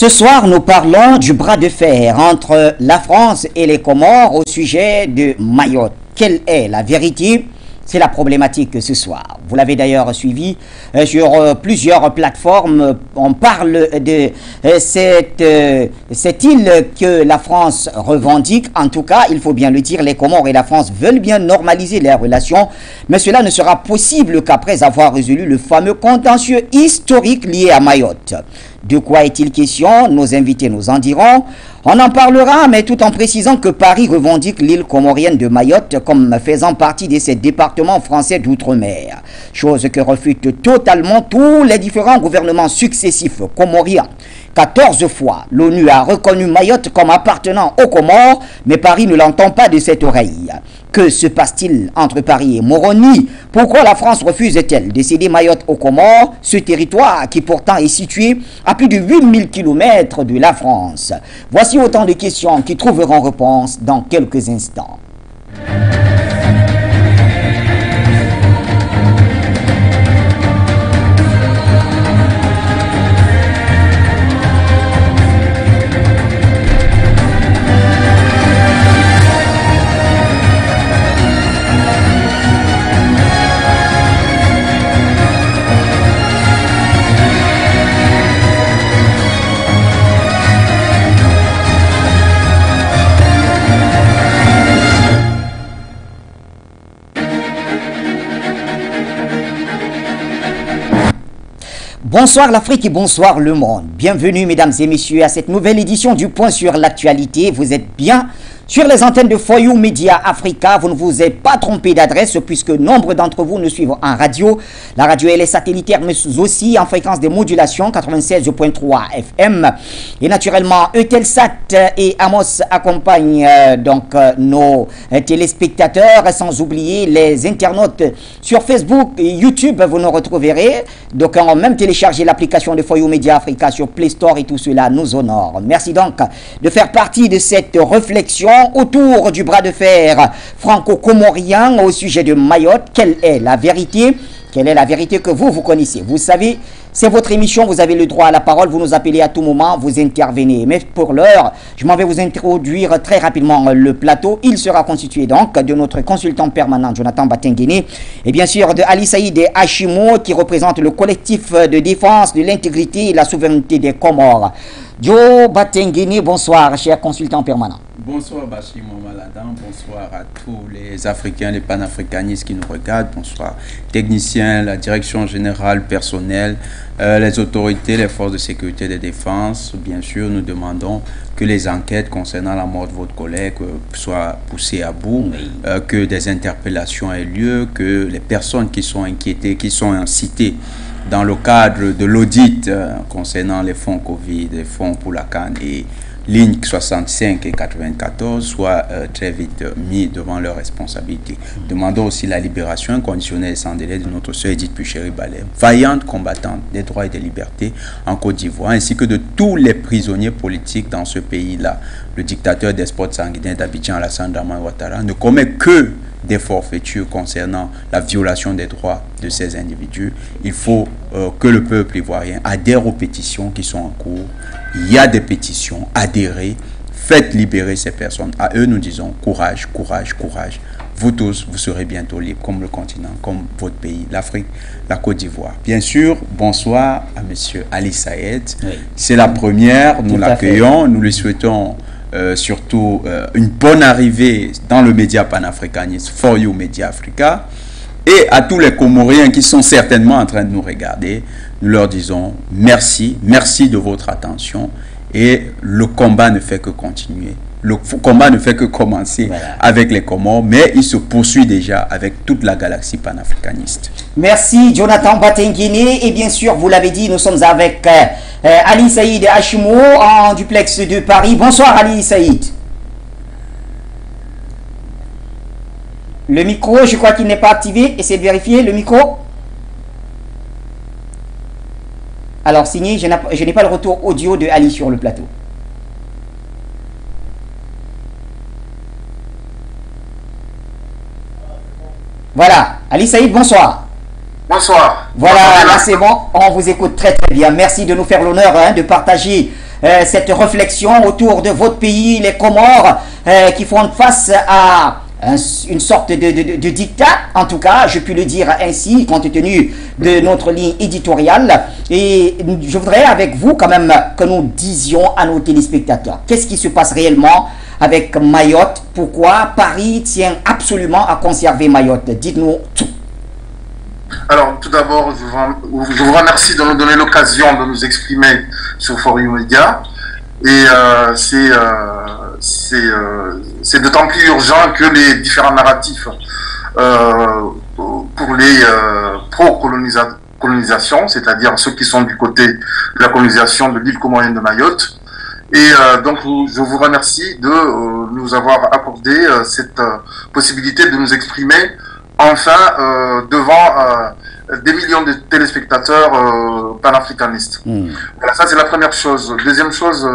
Ce soir, nous parlons du bras de fer entre la France et les Comores au sujet de Mayotte. Quelle est la vérité? C'est la problématique ce soir. Vous l'avez d'ailleurs suivi sur plusieurs plateformes. On parle de cette île que la France revendique. En tout cas, il faut bien le dire, les Comores et la France veulent bien normaliser leurs relations. Mais cela ne sera possible qu'après avoir résolu le fameux contentieux historique lié à Mayotte. De quoi est-il question? Nos invités nous en diront. On en parlera, mais tout en précisant que Paris revendique l'île comorienne de Mayotte comme faisant partie de ses départements français d'outre-mer. Chose que refutent totalement tous les différents gouvernements successifs comoriens. 14 fois, l'ONU a reconnu Mayotte comme appartenant aux Comores, mais Paris ne l'entend pas de cette oreille. Que se passe-t-il entre Paris et Moroni? Pourquoi la France refuse-t-elle de céder Mayotte aux Comores, ce territoire qui pourtant est situé à plus de 8000 km de la France? Voici autant de questions qui trouveront réponse dans quelques instants. Bonsoir l'Afrique et bonsoir le monde. Bienvenue mesdames et messieurs à cette nouvelle édition du Point sur l'actualité. Vous êtes bien sur les antennes de Foyou Média Africa. Vous ne vous êtes pas trompé d'adresse puisque nombre d'entre vous nous suivent en radio. La radio elle est satellitaire mais aussi en fréquence de modulation 96.3 FM. Et naturellement Eutelsat et Amos accompagnent nos téléspectateurs, sans oublier les internautes sur Facebook et YouTube. Vous nous retrouverez. Donc on a même téléchargé l'application de Foyou Média Africa sur Play Store et tout cela nous honore. Merci donc de faire partie de cette réflexion autour du bras de fer franco-comorien au sujet de Mayotte. Quelle est la vérité? Quelle est la vérité que vous connaissez? Vous savez, c'est votre émission, vous avez le droit à la parole, vous nous appelez à tout moment, vous intervenez. Mais pour l'heure, je m'en vais vous introduire très rapidement le plateau. Il sera constitué donc de notre consultant permanent Jonathan Batenguene et bien sûr de Ali Saïd Hachimo qui représente le collectif de défense de l'intégrité et la souveraineté des Comores. Joe Batenguene, bonsoir, cher consultant permanent. Bonsoir Bachir Momaladan, bonsoir à tous les Africains, les panafricanistes qui nous regardent, bonsoir techniciens, la direction générale, personnel, les autorités, les forces de sécurité et de défense. Bien sûr, nous demandons que les enquêtes concernant la mort de votre collègue soient poussées à bout, que des interpellations aient lieu, que les personnes qui sont inquiétées, qui sont citées dans le cadre de l'audit concernant les fonds Covid, les fonds pour la CAN et lignes 65 et 94 soient très vite mis devant leurs responsabilités. Demandons aussi la libération inconditionnelle et sans délai de notre sœur Edith Puchéry-Balem, vaillante combattante des droits et des libertés en Côte d'Ivoire, ainsi que de tous les prisonniers politiques dans ce pays-là. Le dictateur despote sanguinaire d'Abidjan, Alassane Dramane Ouattara, ne commet que des forfaitures concernant la violation des droits de ces individus. Il faut que le peuple ivoirien adhère aux pétitions qui sont en cours. Il y a des pétitions, adhérez, faites libérer ces personnes. À eux, nous disons courage, courage, courage. Vous tous, vous serez bientôt libres, comme le continent, comme votre pays, l'Afrique, la Côte d'Ivoire. Bien sûr, bonsoir à M. Ali Saïd. Oui. C'est la première, nous l'accueillons, nous lui souhaitons surtout une bonne arrivée dans le média panafricaniste Foyou Média Africa. Et à tous les Comoriens qui sont certainement en train de nous regarder, nous leur disons merci, merci de votre attention. Et le combat ne fait que continuer. Le combat ne fait que commencer avec les Comores, mais il se poursuit déjà avec toute la galaxie panafricaniste. Merci Jonathan Batenguene. Et bien sûr, vous l'avez dit, nous sommes avec Ali Saïd Hachimo en duplex de Paris. Bonsoir Ali Saïd. Le micro, je crois qu'il n'est pas activé. Essayez de vérifier le micro. Alors, signé, je n'ai pas le retour audio de Ali sur le plateau. Voilà. Ali Saïd, bonsoir. Bonsoir. Voilà, là c'est bon. On vous écoute très très bien. Merci de nous faire l'honneur de partager cette réflexion autour de votre pays, les Comores, qui font face à une sorte de dictat, en tout cas, je puis le dire ainsi, compte tenu de notre ligne éditoriale. Et je voudrais avec vous quand même que nous disions à nos téléspectateurs, qu'est-ce qui se passe réellement avec Mayotte? Pourquoi Paris tient absolument à conserver Mayotte? Dites-nous tout. Alors, tout d'abord, je vous remercie de nous donner l'occasion de nous exprimer sur Forum Media. Et c'est d'autant plus urgent que les différents narratifs pour les pro-colonisation, c'est-à-dire ceux qui sont du côté de la colonisation de l'île comorienne de Mayotte. Et donc, je vous remercie de nous avoir accordé cette possibilité de nous exprimer enfin devant des millions de téléspectateurs panafricanistes. Voilà, ça c'est la première chose. Deuxième chose,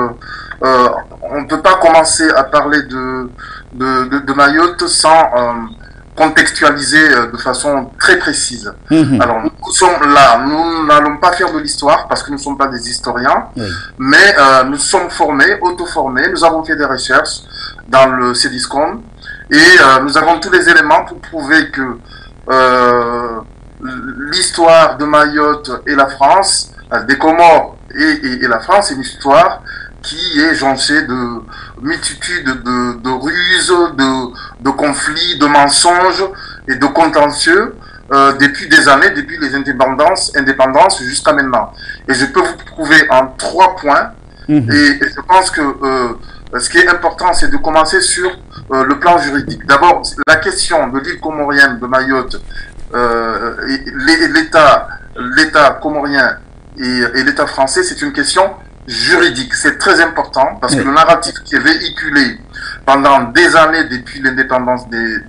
on ne peut pas commencer à parler de Mayotte sans contextualiser de façon très précise. Alors nous sommes là, nous n'allons pas faire de l'histoire parce que nous ne sommes pas des historiens, mais nous sommes formés, auto-formés, nous avons fait des recherches dans le CEDISCOM et nous avons tous les éléments pour prouver que l'histoire de Mayotte et la France, des Comores et la France, c'est une histoire qui est jonchée de multitudes de ruses, de conflits, de mensonges et de contentieux depuis des années, depuis les indépendances jusqu'à maintenant. Et je peux vous prouver en 3 points. Et je pense que ce qui est important, c'est de commencer sur le plan juridique. D'abord, la question de l'île comorienne de Mayotte, l'État comorien et l'État français, c'est une question juridique. C'est très important parce que le narratif qui est véhiculé pendant des années depuis l'indépendance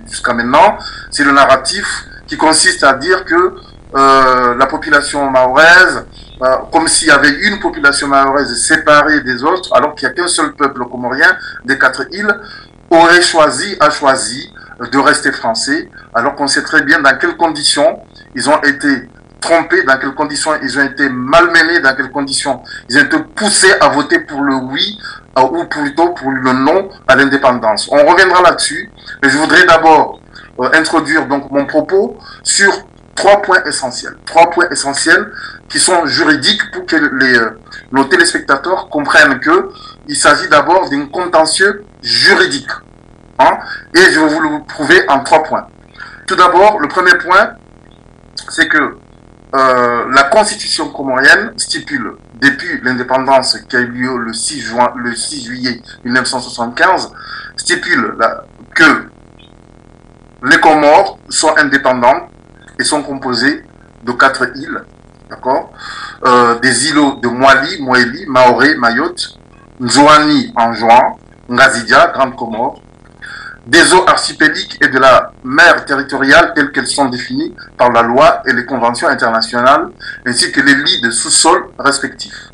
jusqu'à maintenant, c'est le narratif qui consiste à dire que la population mahoraise, comme s'il y avait une population mahoraise séparée des autres, alors qu'il n'y a qu'un seul peuple comorien des 4 îles, a choisi de rester français, alors qu'on sait très bien dans quelles conditions ils ont été trompés, dans quelles conditions ils ont été malmenés, dans quelles conditions ils ont été poussés à voter pour le oui ou plutôt pour le non à l'indépendance. On reviendra là-dessus, mais je voudrais d'abord introduire donc mon propos sur 3 points essentiels. 3 points essentiels qui sont juridiques pour que nos téléspectateurs comprennent qu'il s'agit d'abord d'un contentieux juridique. Et je vais vous le prouver en 3 points. Tout d'abord, le premier point, c'est que la constitution comorienne stipule, depuis l'indépendance qui a eu lieu le 6 juillet 1975, stipule que les Comores sont indépendants et sont composés de 4 îles, d'accord, des îlots de Moélie, Maoré, Mayotte, Njoani en Jouan, Ngazidia, Grande Comore, des eaux archipéliques et de la mer territoriale telles qu'elles sont définies par la loi et les conventions internationales, ainsi que les lits de sous-sol respectifs.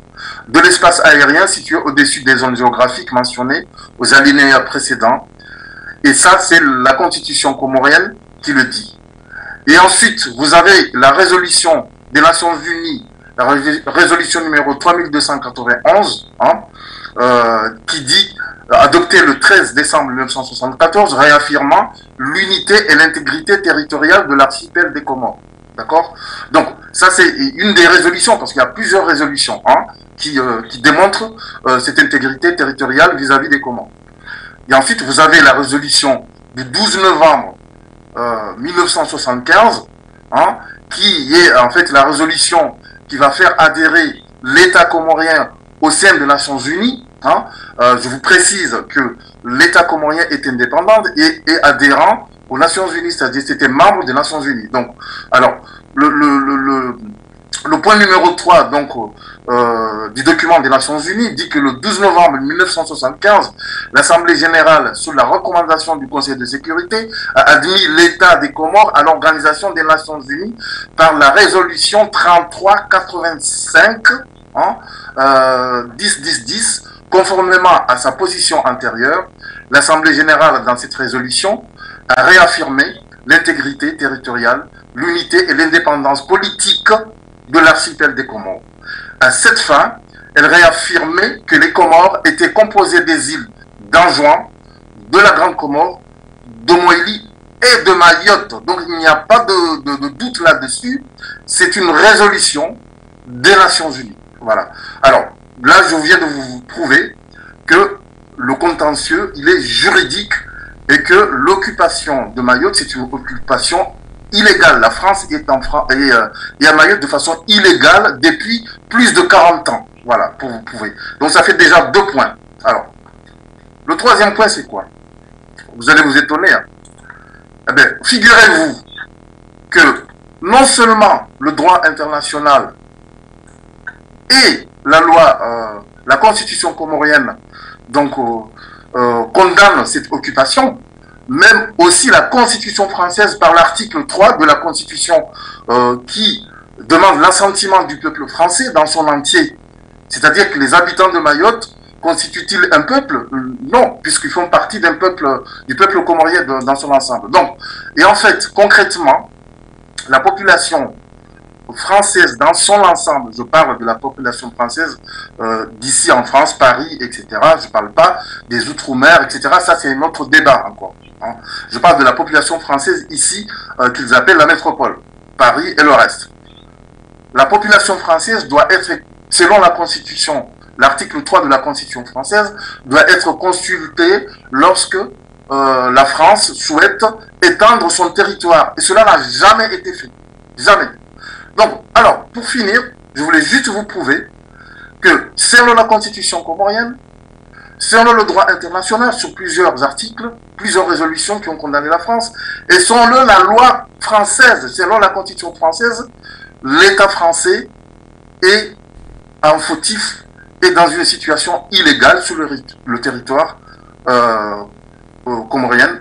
De l'espace aérien situé au-dessus des zones géographiques mentionnées aux alinéas précédents. Et ça, c'est la constitution comorienne qui le dit. Et ensuite, vous avez la résolution des Nations Unies, la résolution numéro 3291, qui dit, adoptée le 13 décembre 1974, réaffirmant l'unité et l'intégrité territoriale de l'archipel des Comores. D'accord? Donc, ça c'est une des résolutions, parce qu'il y a plusieurs résolutions qui démontrent cette intégrité territoriale vis-à-vis des Comores. Et ensuite, vous avez la résolution du 12 novembre 1975, qui est en fait la résolution qui va faire adhérer l'État comorien au sein des Nations Unies. Je vous précise que l'État comorien est indépendant et adhérent aux Nations Unies, c'est-à-dire c'était membre des Nations Unies. Donc, alors, le point numéro 3 donc, du document des Nations Unies dit que le 12 novembre 1975, l'Assemblée générale, sous la recommandation du Conseil de sécurité, a admis l'État des Comores à l'Organisation des Nations Unies par la résolution 3385 10-10-10, conformément à sa position antérieure. L'Assemblée générale, dans cette résolution, a réaffirmé l'intégrité territoriale, l'unité et l'indépendance politique de l'archipel des Comores. À cette fin, elle réaffirmait que les Comores étaient composées des îles d'Anjouan, de la Grande Comore, de Moélie et de Mayotte. Donc il n'y a pas de doute là-dessus. C'est une résolution des Nations Unies. Voilà. Alors, là, je viens de vous prouver que le contentieux, il est juridique et que l'occupation de Mayotte, c'est une occupation illégale. La France est à Mayotte de façon illégale depuis plus de 40 ans. Voilà, pour vous prouver. Donc ça fait déjà 2 points. Alors, le 3e point, c'est quoi? Vous allez vous étonner. Hein. Eh bien, figurez-vous que non seulement le droit international et la loi, la constitution comorienne, donc condamne cette occupation, même aussi la constitution française par l'article 3 de la constitution qui demande l'assentiment du peuple français dans son entier. C'est-à-dire que les habitants de Mayotte constituent-ils un peuple? Non, puisqu'ils font partie d'un peuple, du peuple comorien dans son ensemble. Donc, et en fait, concrètement, la population française dans son ensemble, je parle de la population française d'ici en France, Paris, etc. Je ne parle pas des Outre-mer, etc. Ça, c'est un autre débat encore. Hein. Je parle de la population française ici, qu'ils appellent la métropole, Paris et le reste. La population française doit être, selon la Constitution, l'article 3 de la Constitution française, doit être consultée lorsque la France souhaite étendre son territoire. Et cela n'a jamais été fait. Jamais. Donc, alors, pour finir, je voulais juste vous prouver que selon la Constitution comorienne, selon le droit international, sur plusieurs articles, plusieurs résolutions qui ont condamné la France, et selon la loi française, selon la Constitution française, l'État français est en fautif et dans une situation illégale sur le territoire comorien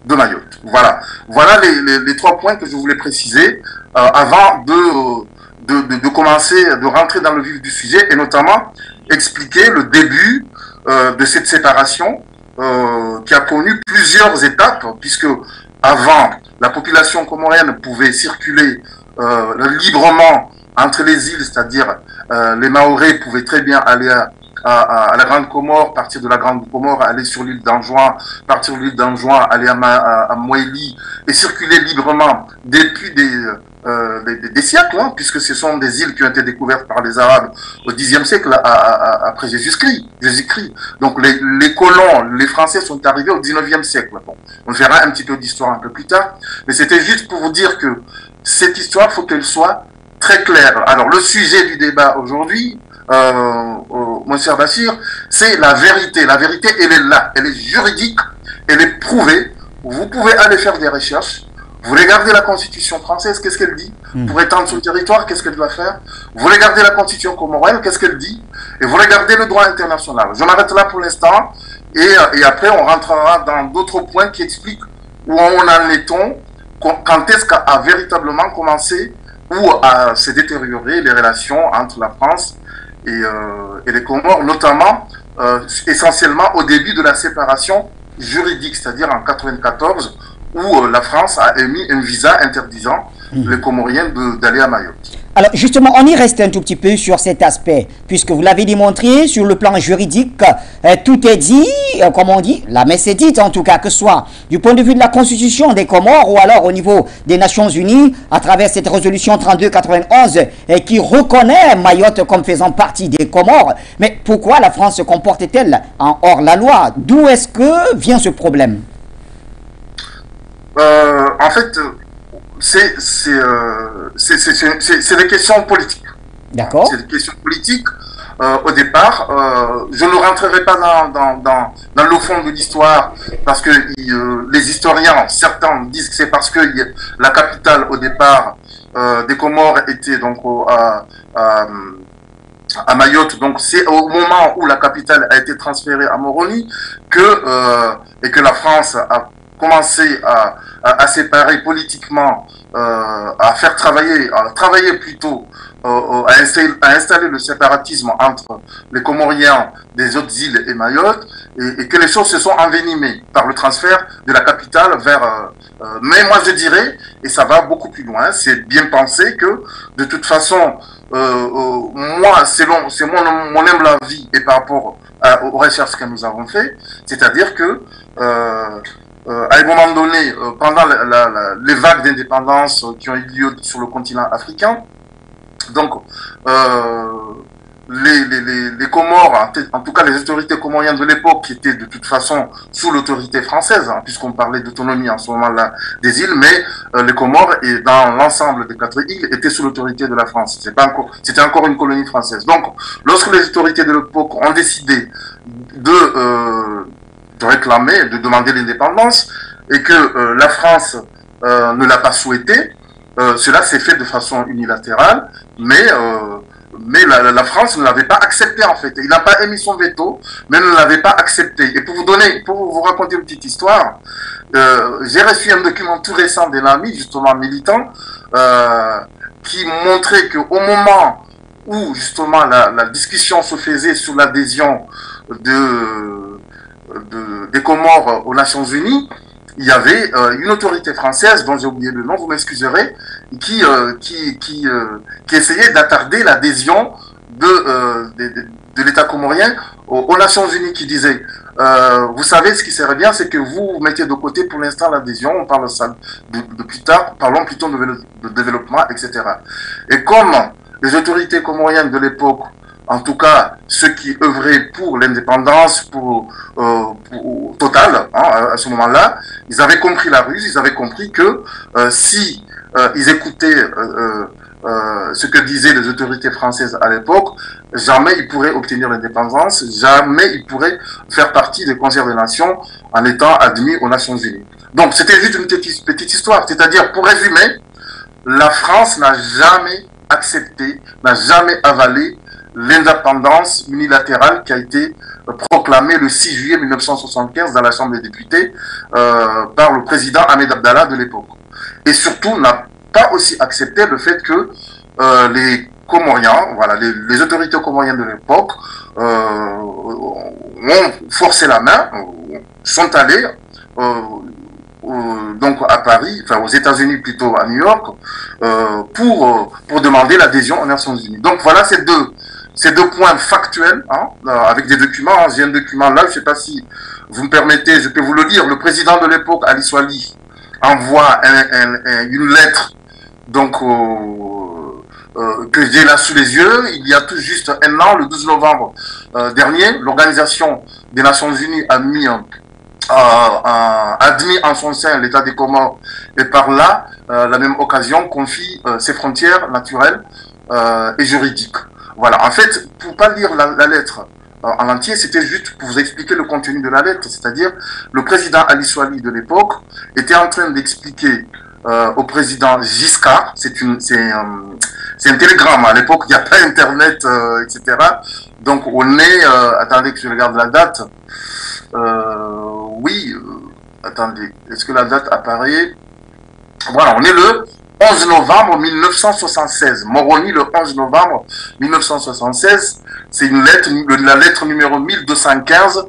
de Mayotte. Voilà, voilà les 3 points que je voulais préciser avant de commencer, de rentrer dans le vif du sujet et notamment expliquer le début de cette séparation qui a connu plusieurs étapes, puisque avant, la population comorienne pouvait circuler librement entre les îles, c'est-à-dire les Mahorais pouvaient très bien aller à la Grande Comore, partir de la Grande Comore, aller sur l'île d'Anjouan, partir de l'île d'Anjouan, aller à Moélie, et circuler librement depuis des siècles, hein, puisque ce sont des îles qui ont été découvertes par les Arabes au Xe siècle après Jésus-Christ. Donc les colons, les Français sont arrivés au XIXe siècle. Bon, on verra un petit peu d'histoire un peu plus tard, mais c'était juste pour vous dire que cette histoire, il faut qu'elle soit très claire. Alors le sujet du débat aujourd'hui, mon cher Bassir, c'est la vérité. La vérité, elle est là, elle est juridique, elle est prouvée. Vous pouvez aller faire des recherches. Vous regardez la Constitution française, qu'est-ce qu'elle dit? Pour étendre son territoire, qu'est-ce qu'elle doit faire? Vous regardez la Constitution comorienne, qu'est-ce qu'elle dit? Et vous regardez le droit international. Je m'arrête là pour l'instant, et après on rentrera dans d'autres points qui expliquent où en est-on, quand est-ce qu'a véritablement commencé ou à se détériorer les relations entre la France et les Comores, notamment essentiellement au début de la séparation juridique, c'est-à-dire en 1994, où la France a émis un visa interdisant les Comoriens d'aller à Mayotte. Alors justement, on y reste un tout petit peu sur cet aspect, puisque vous l'avez démontré sur le plan juridique, tout est dit, comme on dit, la messe est dite en tout cas, que ce soit du point de vue de la Constitution des Comores ou alors au niveau des Nations Unies, à travers cette résolution 3291 qui reconnaît Mayotte comme faisant partie des Comores. Mais pourquoi la France se comporte-t-elle en hors la loi? D'où est-ce que vient ce problème? En fait, c'est des questions politiques. D'accord. C'est des questions politiques. Au départ, je ne rentrerai pas dans le fond de l'histoire parce que les historiens, certains disent que c'est parce que la capitale au départ des Comores était donc à Mayotte, donc c'est au moment où la capitale a été transférée à Moroni et que la France a commencé à séparer politiquement, à travailler plutôt à installer le séparatisme entre les Comoriens des autres îles et Mayotte, et que les choses se sont envenimées par le transfert de la capitale vers... mais moi je dirais, et ça va beaucoup plus loin, c'est bien pensé que de toute façon, moi, c'est mon humble avis et par rapport aux recherches que nous avons fait, c'est-à-dire que à un moment donné, pendant les vagues d'indépendance qui ont eu lieu sur le continent africain, donc les Comores, en tout cas les autorités comoriennes de l'époque, qui étaient de toute façon sous l'autorité française, hein, puisqu'on parlait d'autonomie en ce moment-là des îles, mais les Comores, et dans l'ensemble des 4 îles, étaient sous l'autorité de la France. C'était encore une colonie française. Donc, lorsque les autorités de l'époque ont décidé de réclamer, de demander l'indépendance, et que la France ne l'a pas souhaité, cela s'est fait de façon unilatérale, mais la France ne l'avait pas accepté en fait. Il n'a pas émis son veto, mais ne l'avait pas accepté. Et pour vous raconter une petite histoire, j'ai reçu un document tout récent d'un ami, justement militant, qui montrait qu'au moment où justement la discussion se faisait sur l'adhésion des Comores aux Nations Unies, il y avait une autorité française, dont j'ai oublié le nom, vous m'excuserez, qui essayait d'attarder l'adhésion de l'État comorien aux Nations Unies, qui disait vous savez, ce qui serait bien, c'est que vous mettez de côté pour l'instant l'adhésion, on parle ça de plus tard, parlons plutôt de développement, etc. Et comme les autorités comoriennes de l'époque, en tout cas ceux qui œuvraient pour l'indépendance, pour Total, hein, à ce moment-là, ils avaient compris la ruse, ils avaient compris que si ils écoutaient ce que disaient les autorités françaises à l'époque, jamais ils pourraient obtenir l'indépendance, jamais ils pourraient faire partie des concerts des nations en étant admis aux Nations Unies. Donc c'était juste une petite histoire, c'est-à-dire, pour résumer, la France n'a jamais accepté, n'a jamais avalé l'indépendance unilatérale qui a été proclamée le 6 juillet 1975 dans la Chambre des députés par le président Ahmed Abdallah de l'époque. Et surtout n'a pas aussi accepté le fait que les Comoriens, voilà, les autorités comoriennes de l'époque ont forcé la main, sont allés donc à Paris, enfin aux États-Unis plutôt, à New York, pour demander l'adhésion aux Nations Unies. Donc voilà ces deux points factuels, hein, avec des documents. Hein. J'ai un document là, je ne sais pas si vous me permettez, je peux vous le lire. Le président de l'époque, Ali Swali, envoie une lettre, donc que j'ai là sous les yeux. Il y a tout juste un an, le 12 novembre dernier, l'Organisation des Nations Unies a admis en son sein l'État des Comores, et par là, la même occasion, confie ses frontières naturelles et juridiques. Voilà, en fait, pour pas lire la lettre en entier, c'était juste pour vous expliquer le contenu de la lettre, c'est-à-dire le président Ali Swali de l'époque était en train d'expliquer au président Giscard, c'est un télégramme, à l'époque il n'y a pas internet, etc. Donc on est, attendez que je regarde la date, oui, attendez, est-ce que la date apparaît? Voilà, on est le 11 novembre 1976. Moroni, le 11 novembre 1976, c'est la lettre numéro 1215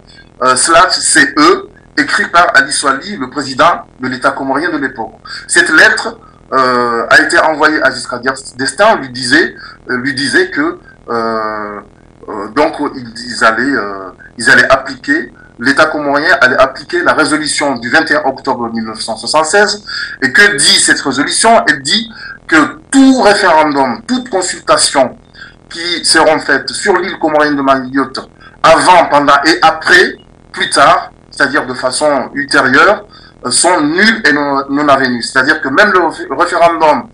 /CE, écrite par Ali Swali, le président de l'État comorien de l'époque. Cette lettre a été envoyée à Giscard d'Estaing, lui disait que donc ils allaient appliquer, l'État comorien allait appliquer la résolution du 21 octobre 1976. Et que dit cette résolution? Elle dit que tout référendum, toute consultation qui seront faites sur l'île comorienne de Mayotte, avant, pendant et après, plus tard, c'est-à-dire de façon ultérieure, sont nuls et non avenus. C'est-à-dire que même le référendum,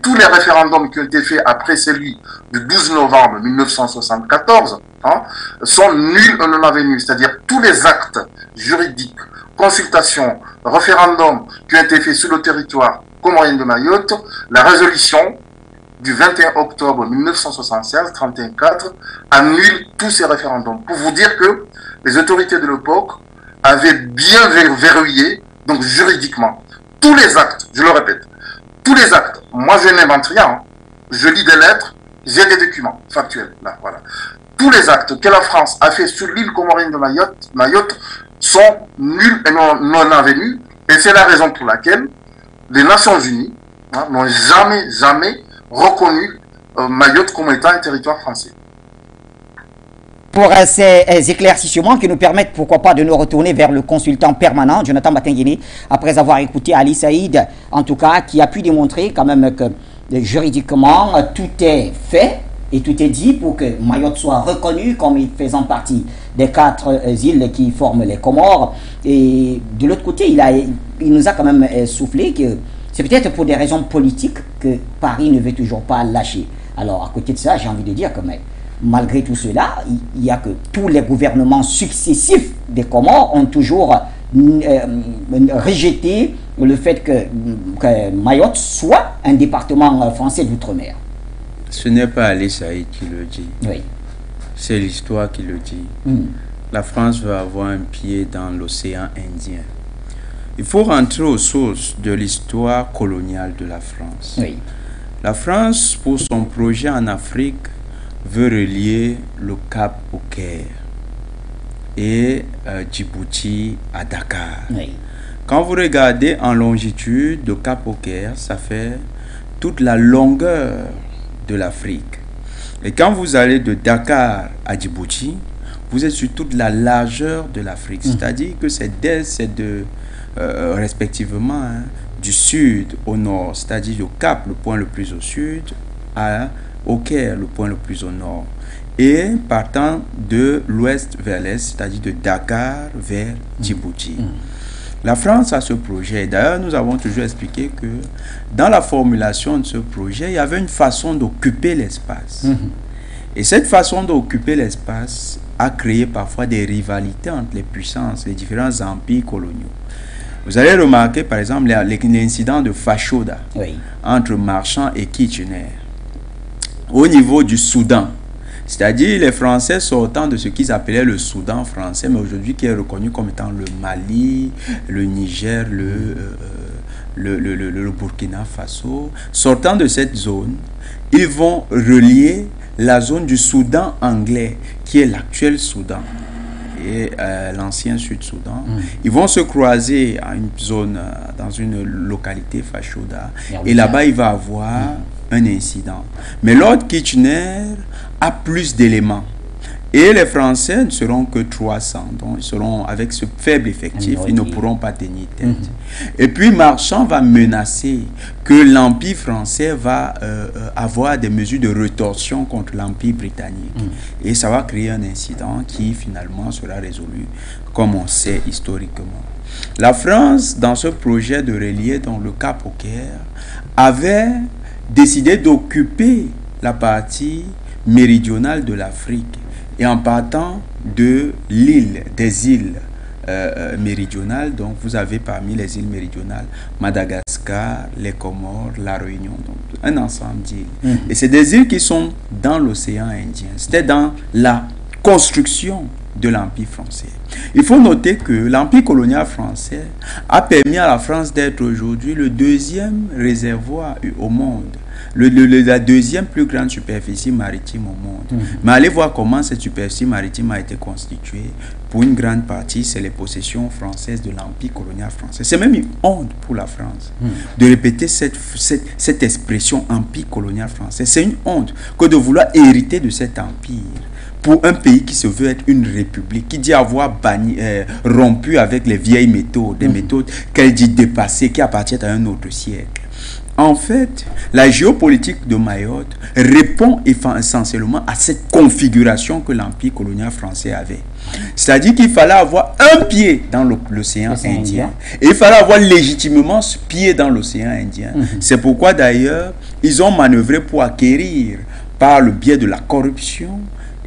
tous les référendums qui ont été faits après celui du 12 novembre 1974, hein, sont nuls et non avenus. C'est-à-dire tous les actes juridiques, consultations, référendums qui ont été faits sur le territoire comorien de Mayotte, la résolution du 21 octobre 1976, 31-4, annule tous ces référendums. Pour vous dire que les autorités de l'époque avaient bien verrouillé Donc juridiquement, tous les actes, je le répète, tous les actes, moi je n'invente rien, hein. Je lis des lettres, j'ai des documents factuels, là, voilà. Tous les actes que la France a fait sur l'île comorienne de Mayotte sont nuls et non avenus, et c'est la raison pour laquelle les Nations Unies n'ont jamais reconnu Mayotte comme étant un territoire français. Pour ces éclaircissements qui nous permettent, pourquoi pas, de nous retourner vers le consultant permanent, Jonathan Batenguini, après avoir écouté Ali Saïd, en tout cas, qui a pu démontrer quand même que juridiquement, tout est fait et tout est dit pour que Mayotte soit reconnue comme faisant partie des 4 îles qui forment les Comores. Et de l'autre côté, il nous a quand même soufflé que c'est peut-être pour des raisons politiques que Paris ne veut toujours pas lâcher. Alors, à côté de ça, j'ai envie de dire que malgré tout cela, il y a que tous les gouvernements successifs des Comores ont toujours rejeté le fait que Mayotte soit un département français d'outre-mer. Ce n'est pas Ali Saïd qui le dit. Oui. C'est l'histoire qui le dit. La France va avoir un pied dans l'océan Indien. Il faut rentrer aux sources de l'histoire coloniale de la France. Oui. La France, pour son projet en Afrique, veut relier le Cap au Caire et Djibouti à Dakar. Oui. Quand vous regardez en longitude de Cap au Caire, ça fait toute la longueur de l'Afrique. Et quand vous allez de Dakar à Djibouti, vous êtes sur toute la largeur de l'Afrique. C'est-à-dire que c'est respectivement du sud au nord, c'est-à-dire le Cap, le point le plus au sud, au Caire, le point le plus au nord. Et partant de l'ouest vers l'est, c'est-à-dire de Dakar vers Djibouti. La France a ce projet. D'ailleurs, nous avons toujours expliqué que dans la formulation de ce projet, il y avait une façon d'occuper l'espace. Et cette façon d'occuper l'espace a créé parfois des rivalités entre les puissances, les différents empires coloniaux. Vous allez remarquer, par exemple, l'incident de Fashoda entre Marchand et Kitchener au niveau du Soudan. C'est-à-dire les Français sortant de ce qu'ils appelaient le Soudan français, mais aujourd'hui qui est reconnu comme étant le Mali, le Niger, le Burkina Faso, sortant de cette zone, ils vont relier la zone du Soudan anglais, qui est l'actuel Soudan, et l'ancien Sud-Soudan. Ils vont se croiser à une zone, dans une localité Fashoda, et là-bas il va avoir un incident. Mais Lord Kitchener a plus d'éléments. Et les Français ne seront que 300. Donc, ils seront avec ce faible effectif, ils ne pourront pas tenir tête. Et puis, Marchand va menacer que l'Empire français va avoir des mesures de rétorsion contre l'Empire britannique. Et ça va créer un incident qui, finalement, sera résolu, comme on sait historiquement. La France, dans ce projet de relier dans le Cap au Caire, avait décidé d'occuper la partie méridionale de l'Afrique et en partant de l'île, des îles méridionales, donc vous avez parmi les îles méridionales Madagascar, les Comores, la Réunion, donc un ensemble d'îles. Et c'est des îles qui sont dans l'océan Indien. C'était dans la construction de l'Empire français. Il faut noter que l'Empire colonial français a permis à la France d'être aujourd'hui le deuxième réservoir au monde, la deuxième plus grande superficie maritime au monde. Mais allez voir comment cette superficie maritime a été constituée. Pour une grande partie, c'est les possessions françaises de l'Empire colonial français. C'est même une honte pour la France de répéter cette expression Empire colonial français. C'est une honte que de vouloir hériter de cet empire pour un pays qui se veut être une république, qui dit avoir rompu avec les vieilles méthodes, des méthodes qu'elle dit dépassées, qui appartiennent à un autre siècle. En fait, la géopolitique de Mayotte répond essentiellement à cette configuration que l'Empire colonial français avait. C'est-à-dire qu'il fallait avoir un pied dans l'océan Indien et il fallait avoir légitimement ce pied dans l'océan Indien. C'est pourquoi d'ailleurs, ils ont manœuvré pour acquérir par le biais de la corruption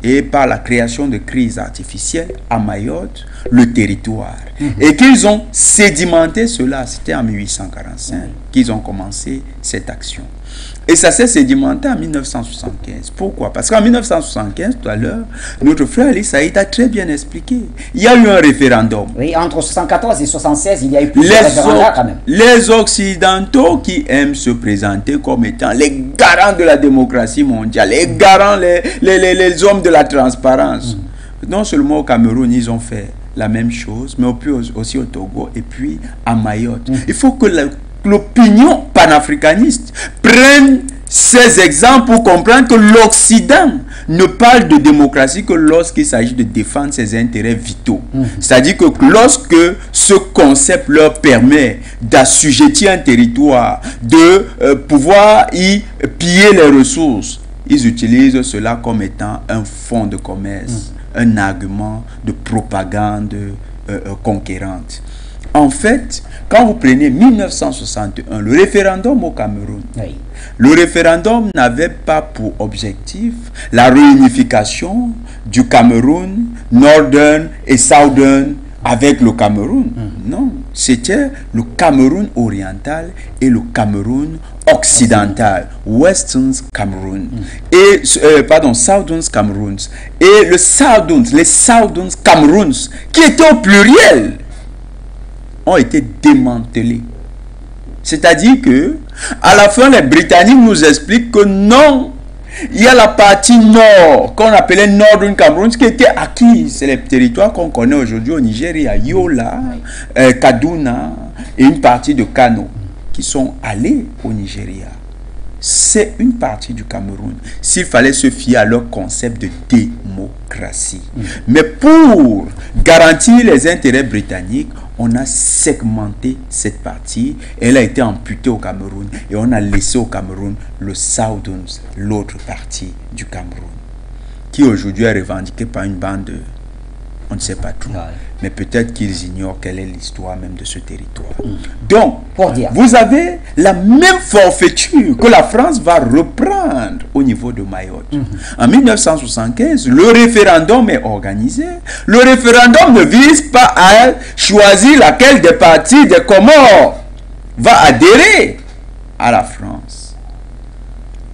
et par la création de crises artificielles à Mayotte, le territoire. Et qu'ils ont sédimenté cela, c'était en 1845 qu'ils ont commencé cette action. Et ça s'est sédimenté en 1975. Pourquoi? Parce qu'en 1975, tout à l'heure, notre frère Ali Saïd a très bien expliqué. Il y a eu un référendum. Oui, entre 74 et 76, il y a eu plusieurs référendums quand même. Les Occidentaux qui aiment se présenter comme étant les garants de la démocratie mondiale, les garants, les hommes de la transparence. Non seulement au Cameroun, ils ont fait la même chose, mais aussi au Togo et puis à Mayotte. Il faut que l'opinion panafricaniste prenne ces exemples pour comprendre que l'Occident ne parle de démocratie que lorsqu'il s'agit de défendre ses intérêts vitaux. C'est-à-dire que lorsque ce concept leur permet d'assujettir un territoire, de pouvoir y piller les ressources, ils utilisent cela comme étant un fonds de commerce, un argument de propagande conquérante. En fait, quand vous prenez 1961, le référendum au Cameroun, le référendum n'avait pas pour objectif la réunification du Cameroun, Northern et Southern avec le Cameroun. Non, c'était le Cameroun oriental et le Cameroun occidental, Western Cameroun, et Southern Cameroun, et les Southern Cameroun, qui étaient au pluriel, ont été démantelés. C'est-à-dire que, à la fin, les Britanniques nous expliquent que non, il y a la partie nord, qu'on appelait Northern Cameroun, qui était acquise. C'est les territoires qu'on connaît aujourd'hui au Nigeria, Yola, Kaduna, et une partie de Kano, qui sont allés au Nigeria. C'est une partie du Cameroun, s'il fallait se fier à leur concept de démocratie. Mais pour garantir les intérêts britanniques, on a segmenté cette partie, elle a été amputée au Cameroun et on a laissé au Cameroun le Southern, l'autre partie du Cameroun, qui aujourd'hui est revendiquée par une bande, on ne sait pas trop, mais peut-être qu'ils ignorent quelle est l'histoire même de ce territoire. Donc, vous avez la même forfaiture que la France va reprendre au niveau de Mayotte. En 1975, le référendum est organisé. Le référendum ne vise pas à choisir laquelle des parties des Comores va adhérer à la France.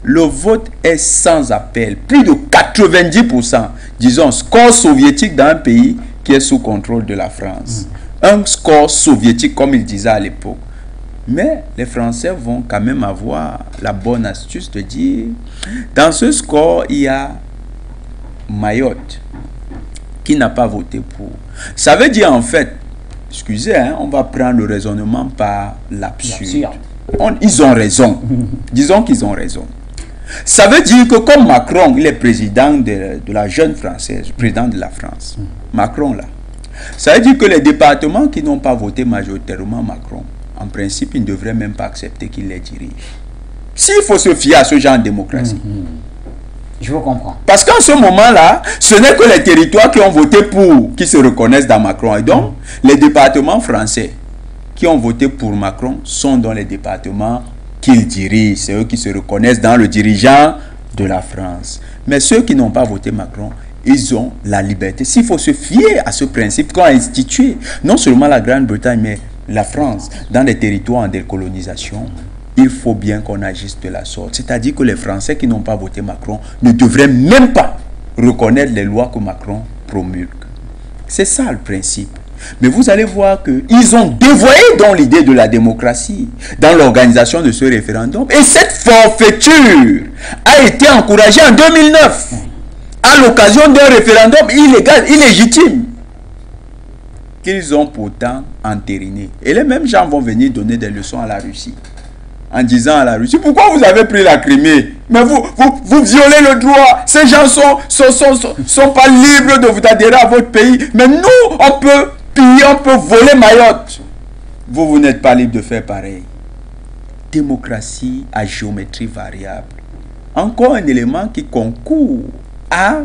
Le vote est sans appel. Plus de 90%, disons, score soviétique dans un pays qui est sous contrôle de la France. Un score soviétique, comme il disait à l'époque. Mais les Français vont quand même avoir la bonne astuce de dire, dans ce score, il y a Mayotte qui n'a pas voté pour. Ça veut dire en fait, excusez, on va prendre le raisonnement par l'absurde. Ils ont raison. Disons qu'ils ont raison. Ça veut dire que comme Macron, il est président de la jeune française, président de la France. Macron là. Ça veut dire que les départements qui n'ont pas voté majoritairement Macron, en principe, ils ne devraient même pas accepter qu'il les dirige. S'il faut se fier à ce genre de démocratie. Je vous comprends. Parce qu'en ce moment-là, ce n'est que les territoires qui ont voté pour, qui se reconnaissent dans Macron. Et donc, les départements français qui ont voté pour Macron sont dans les départements qu'ils dirigent. C'est eux qui se reconnaissent dans le dirigeant de la France. Mais ceux qui n'ont pas voté Macron, ils ont la liberté. S'il faut se fier à ce principe qu'ont institué non seulement la Grande-Bretagne, mais la France, dans les territoires en décolonisation, il faut bien qu'on agisse de la sorte. C'est-à-dire que les Français qui n'ont pas voté Macron ne devraient même pas reconnaître les lois que Macron promulgue. C'est ça le principe. Mais vous allez voir qu'ils ont dévoyé dans l'idée de la démocratie dans l'organisation de ce référendum. Et cette forfaiture a été encouragée en 2009 à l'occasion d'un référendum illégal, illégitime, qu'ils ont pourtant entériné. Et les mêmes gens vont venir donner des leçons à la Russie en disant à la Russie, pourquoi vous avez pris la Crimée? Mais vous violez le droit. Ces gens sont pas libres de vous adhérer à votre pays. Mais nous, on peut piller, on peut voler Mayotte. Vous n'êtes pas libre de faire pareil. Démocratie à géométrie variable. Encore un élément qui concourt à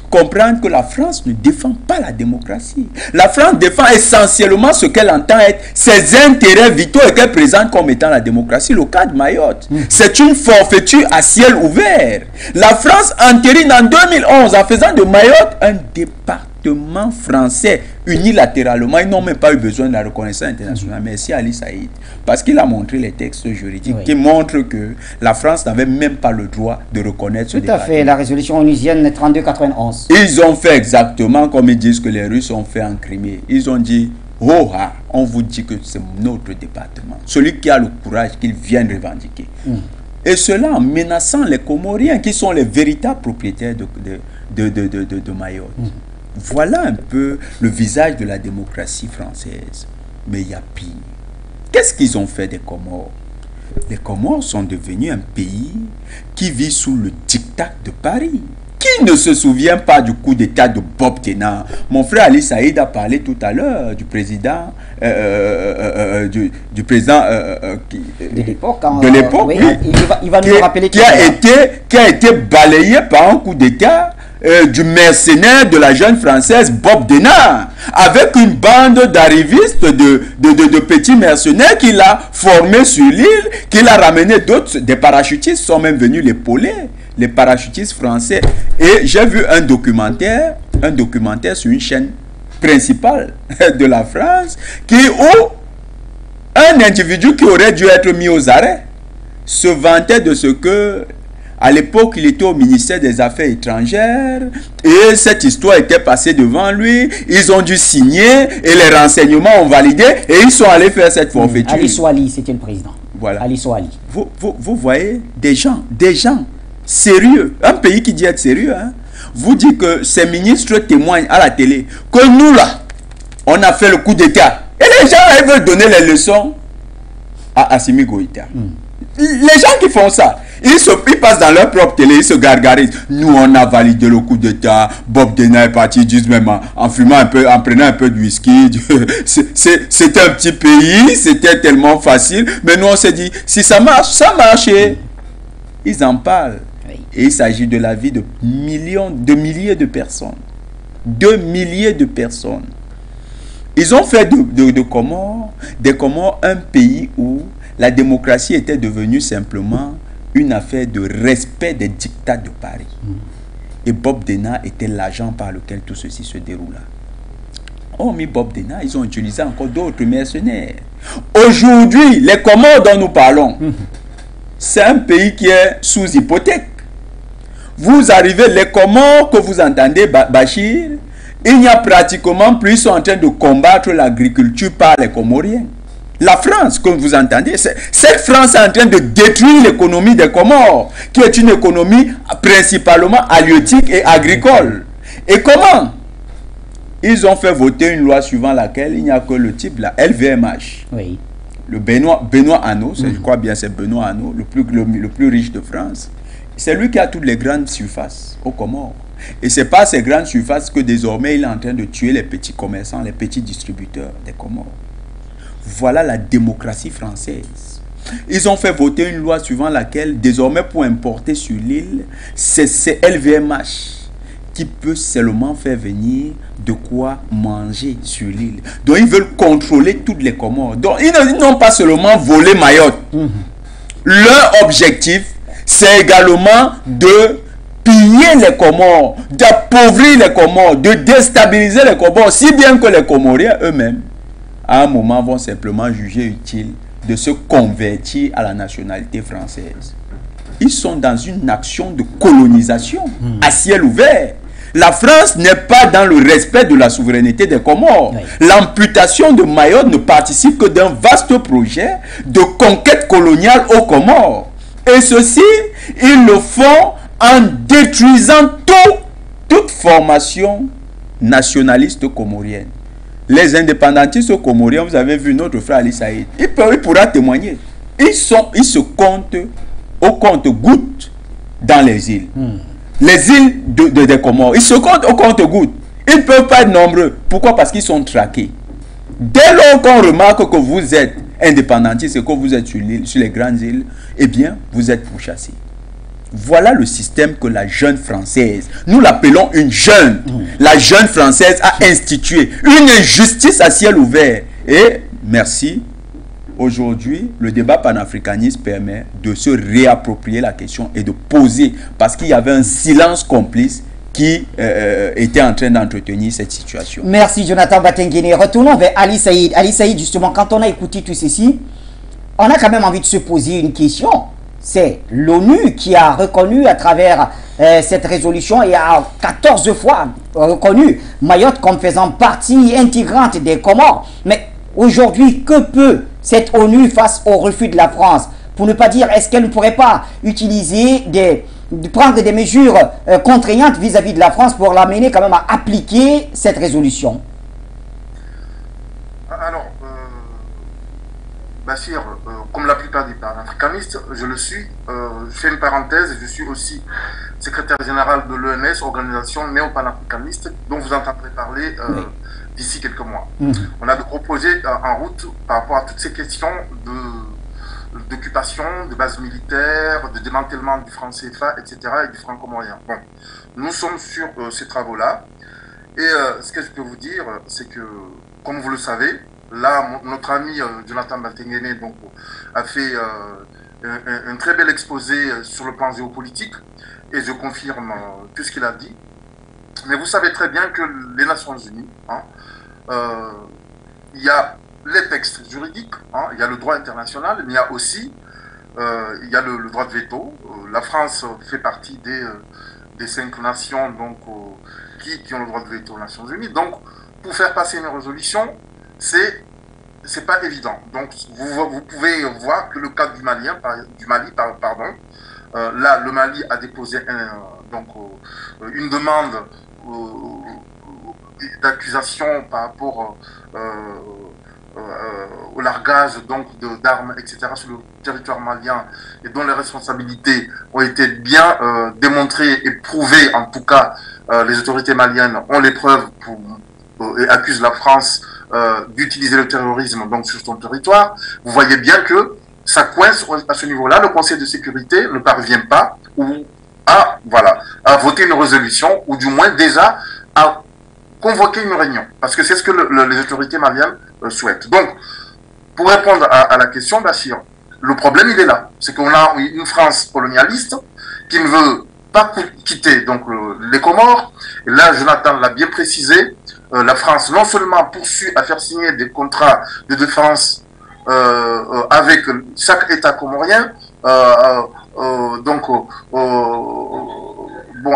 comprendre que la France ne défend pas la démocratie. La France défend essentiellement ce qu'elle entend être ses intérêts vitaux et qu'elle présente comme étant la démocratie. Le cas de Mayotte, c'est une forfaiture à ciel ouvert. La France entérine en 2011 en faisant de Mayotte un département ouvertement français, unilatéralement. Ils n'ont même pas eu besoin de la reconnaissance internationale. Merci à Ali Saïd. Parce qu'il a montré les textes juridiques qui montrent que la France n'avait même pas le droit de reconnaître ce département. Tout à fait, la résolution onusienne 3291. Ils ont fait exactement comme ils disent que les Russes ont fait en Crimée. Ils ont dit, oh, on vous dit que c'est notre département. Celui qui a le courage qu'il vienne revendiquer. Et cela en menaçant les Comoriens qui sont les véritables propriétaires de Mayotte. Voilà un peu le visage de la démocratie française. Mais il y a pire. Qu'est-ce qu'ils ont fait des Comores? Les Comores sont devenus un pays qui vit sous le diktat de Paris. Qui ne se souvient pas du coup d'état de Bob Denard? Mon frère Ali Saïd a parlé tout à l'heure du président de l'époque. Oui, il va nous rappeler qui a été balayé par un coup d'état du mercenaire de la jeune française Bob Denard, avec une bande d'arrivistes, de petits mercenaires qu'il a formés sur l'île, qu'il a ramené d'autres, des parachutistes sont même venus l'épauler, les parachutistes français. Et j'ai vu un documentaire sur une chaîne principale de la France, où un individu qui aurait dû être mis aux arrêts se vantait de ce que à l'époque, il était au ministère des Affaires étrangères et cette histoire était passée devant lui. Ils ont dû signer et les renseignements ont validé et ils sont allés faire cette forfaiture. Ali Souali, c'était le président. Voilà. Ali Souali. Vous voyez des gens sérieux. Un pays qui dit être sérieux, hein, vous dit que ces ministres témoignent à la télé que nous là, on a fait le coup d'état. Et les gens là, ils veulent donner les leçons à Assimi Goïta. Les gens qui font ça, ils passent dans leur propre télé, ils se gargarisent. Nous, on a validé le coup d'état. Bob Denard est parti, ils disent même en fumant un peu, en prenant un peu de whisky. C'était un petit pays, c'était tellement facile. Mais nous, on s'est dit, si ça marche, ça marche. Ils en parlent. Et il s'agit de la vie de milliers de personnes. 2 milliers de personnes. Ils ont fait des Comores un pays où la démocratie était devenue simplement une affaire de respect des dictats de Paris. Et Bob Denard était l'agent par lequel tout ceci se déroula. Hormis Bob Denard, ils ont utilisé encore d'autres mercenaires. Aujourd'hui, les Comores dont nous parlons, c'est un pays qui est sous hypothèque. Vous arrivez, les Comores que vous entendez, Bachir, il n'y a pratiquement plus, ils sont en train de combattre l'agriculture par les Comoriens. La France, comme vous entendez, cette France est en train de détruire l'économie des Comores, qui est une économie principalement halieutique et agricole. Et comment? Ils ont fait voter une loi suivant laquelle il n'y a que le type, la LVMH. Oui. Le Benoît Arnault, je crois bien c'est Benoît Arnault, le plus riche de France. C'est lui qui a toutes les grandes surfaces aux Comores. Et c'est pas ces grandes surfaces que désormais il est en train de tuer les petits commerçants, les petits distributeurs des Comores. Voilà la démocratie française. Ils ont fait voter une loi suivant laquelle, désormais, pour importer sur l'île, c'est LVMH qui peut seulement faire venir de quoi manger sur l'île. Donc, ils veulent contrôler toutes les Comores. Donc, ils n'ont pas seulement volé Mayotte. Leur objectif, c'est également de piller les Comores, d'appauvrir les Comores, de déstabiliser les Comores, si bien que les Comoriens eux-mêmes, à un moment, vont simplement juger utile de se convertir à la nationalité française. Ils sont dans une action de colonisation à ciel ouvert. La France n'est pas dans le respect de la souveraineté des Comores. L'amputation de Mayotte ne participe que d'un vaste projet de conquête coloniale aux Comores. Et ceci, ils le font en détruisant toute formation nationaliste comorienne. Les indépendantistes comoriens, vous avez vu notre frère Ali Saïd, il pourra témoigner. Ils se comptent au compte-gouttes dans les îles. Les îles des Comores, ils se comptent au compte-gouttes. Ils ne peuvent pas être nombreux. Pourquoi? Parce qu'ils sont traqués. Dès lors qu'on remarque que vous êtes indépendantiste et que vous êtes sur les grandes îles, eh bien, vous êtes pourchassés. Voilà le système que la jeune française, nous l'appelons une jeune, la jeune française a institué une injustice à ciel ouvert. Et merci, aujourd'hui, le débat panafricaniste permet de se réapproprier la question et de poser, parce qu'il y avait un silence complice qui était en train d'entretenir cette situation. Merci Jonathan Batengene. Retournons vers Ali Saïd. Ali Saïd, justement, quand on a écouté tout ceci, on a quand même envie de se poser une question. C'est l'ONU qui a reconnu à travers cette résolution et a 14 fois reconnu Mayotte comme faisant partie intégrante des Comores. Mais aujourd'hui, que peut cette ONU face au refus de la France? Pour ne pas dire, est-ce qu'elle ne pourrait pas utiliser de prendre des mesures contraignantes vis-à-vis de la France pour l'amener quand même à appliquer cette résolution? Alors, Bachir, comme la plupart des panafricanistes, je le suis. Je fais une parenthèse, je suis aussi secrétaire général de l'ENS, organisation néo-panafricaniste, dont vous entendrez parler d'ici quelques mois. On a de gros projets en route par rapport à toutes ces questions d'occupation, de bases militaires, de démantèlement du franc CFA, etc. et du franc comorien. Bon, nous sommes sur ces travaux-là. Et ce que je peux vous dire, c'est que, comme vous le savez, là, notre ami Jonathan Batengene donc, a fait un très bel exposé sur le plan géopolitique, et je confirme tout ce qu'il a dit. Mais vous savez très bien que les Nations Unies, il y a les textes juridiques, il y a le droit international, mais il y a aussi il y a le droit de veto. La France fait partie des 5 nations donc, qui ont le droit de veto aux Nations Unies. Donc, pour faire passer une résolution, c'est pas évident. Donc, vous pouvez voir que le cas du Mali, là, le Mali a déposé une demande d'accusation par rapport au largage d'armes, etc., sur le territoire malien, et dont les responsabilités ont été bien démontrées et prouvées. En tout cas, les autorités maliennes ont les preuves et accusent la France d'utiliser le terrorisme donc, sur son territoire. Vous voyez bien que ça coince à ce niveau-là. Le Conseil de sécurité ne parvient pas à voter une résolution, ou du moins déjà à convoquer une réunion, parce que c'est ce que les autorités maliennes souhaitent. Donc, pour répondre à la question, Bachir, le problème, il est là. C'est qu'on a une France colonialiste qui ne veut pas quitter donc, les Comores. Et là, Jonathan l'a bien précisé, la France non seulement poursuit à faire signer des contrats de défense avec chaque État comorien,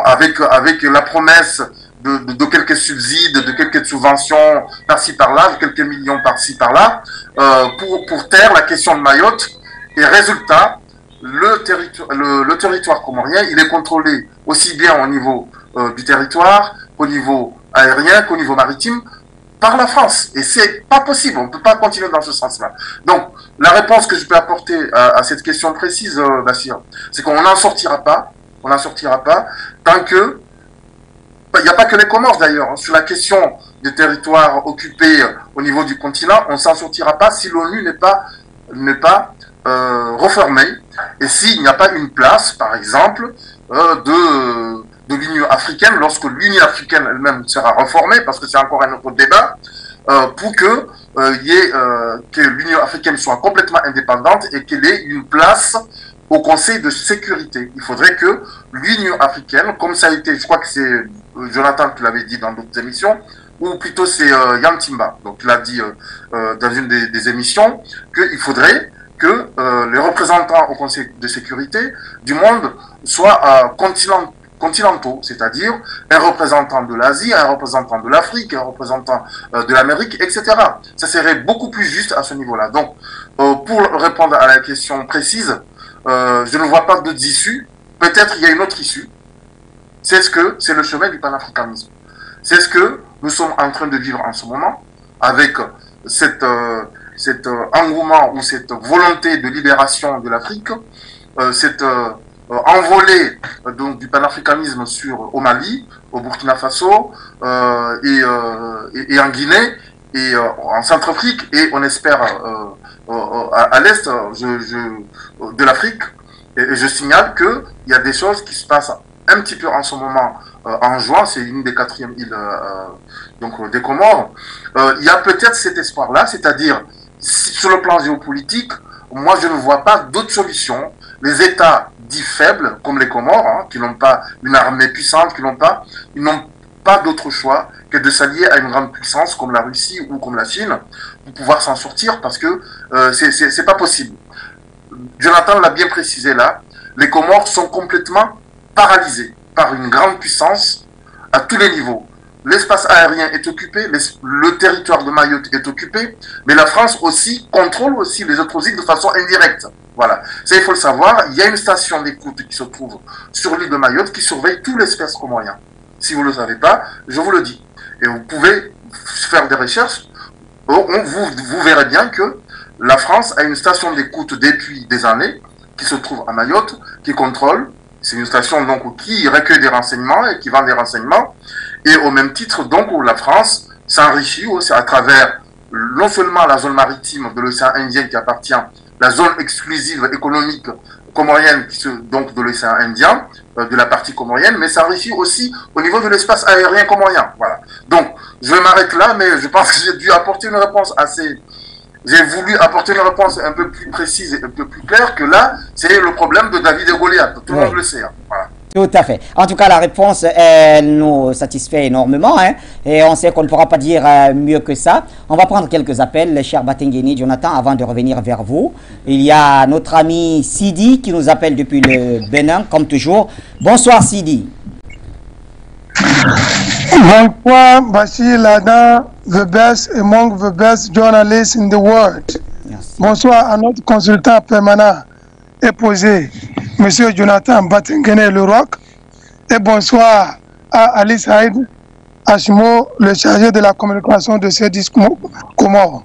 avec la promesse de quelques subsides, de quelques subventions par-ci par-là, de quelques millions par-ci par-là, pour taire la question de Mayotte. Et résultat, le territoire comorien, il est contrôlé aussi bien au niveau du territoire, qu'au niveau aérien, qu'au niveau maritime, par la France. Et c'est pas possible, on ne peut pas continuer dans ce sens-là. Donc, la réponse que je peux apporter à cette question précise, Bachir, c'est qu'on n'en sortira pas, tant que il n'y a pas que les Comores d'ailleurs. Sur la question des territoires occupés au niveau du continent, on ne s'en sortira pas si l'ONU n'est pas reformée, et s'il n'y a pas une place, par exemple, de l'Union africaine, lorsque l'Union africaine elle-même sera reformée, parce que c'est encore un autre débat, pour que l'Union africaine soit complètement indépendante et qu'elle ait une place au Conseil de sécurité. Il faudrait que l'Union africaine, comme ça a été, je crois que c'est Jonathan qui l'avait dit dans d'autres émissions, ou plutôt c'est Yann Timba, donc il a dit dans une des émissions, qu'il faudrait que les représentants au Conseil de sécurité du monde soient continentaux, c'est-à-dire un représentant de l'Asie, un représentant de l'Afrique, un représentant de l'Amérique, etc. Ça serait beaucoup plus juste à ce niveau-là. Donc, pour répondre à la question précise, je ne vois pas d'autres issues. Peut-être il y a une autre issue. C'est le chemin du panafricanisme. C'est ce que nous sommes en train de vivre en ce moment, avec cet engouement ou cette volonté de libération de l'Afrique, cette envolée donc, du panafricanisme au Mali, au Burkina Faso et en Guinée et en Centrafrique, et on espère à l'est de l'Afrique. Et je signale qu'il y a des choses qui se passent un petit peu en ce moment en juin, c'est une des 4e îles donc, des Comores. Il y a peut-être cet espoir-là, c'est-à-dire sur le plan géopolitique, moi je ne vois pas d'autre solution les États dits faibles, comme les Comores, hein, qui n'ont pas une armée puissante, ils n'ont pas d'autre choix que de s'allier à une grande puissance comme la Russie ou comme la Chine pour pouvoir s'en sortir, parce que c'est pas possible. Jonathan l'a bien précisé là, les Comores sont complètement paralysés par une grande puissance à tous les niveaux. L'espace aérien est occupé, le territoire de Mayotte est occupé, mais la France aussi contrôle aussi les autres îles de façon indirecte. Voilà, ça il faut le savoir. Il y a une station d'écoute qui se trouve sur l'île de Mayotte qui surveille tout l'espace comorien. Si vous ne le savez pas, je vous le dis. Et vous pouvez faire des recherches, vous verrez bien que la France a une station d'écoute depuis des années qui se trouve à Mayotte, qui contrôle. C'est une station donc qui recueille des renseignements et qui vend des renseignements. Et au même titre donc où la France s'enrichit aussi à travers non seulement la zone maritime de l'océan Indien qui appartient, la zone exclusive économique comorienne donc de l'océan Indien, de la partie comorienne, mais s'enrichit aussi au niveau de l'espace aérien comorien. Voilà. Donc je m'arrête là, mais je pense que j'ai dû apporter une réponse assez... J'ai voulu apporter une réponse un peu plus précise et un peu plus claire que là, c'est le problème de David et Goliath. Tout le monde le sait. Hein. Voilà. Tout à fait. En tout cas, la réponse, elle nous satisfait énormément. Hein, et on sait qu'on ne pourra pas dire mieux que ça. On va prendre quelques appels, cher Batengeni, Jonathan, avant de revenir vers vous. Il y a notre ami Sidi qui nous appelle depuis le Bénin, comme toujours. Bonsoir, Sidi. Bonsoir, Bachir Ladan, the best among the best journalists in the world. Merci. Bonsoir à notre consultant permanent et posé, M. Jonathan Batengene Le Roc. Et bonsoir à Ali Saïd Hashimo, le chargé de la communication de ces discours Comores.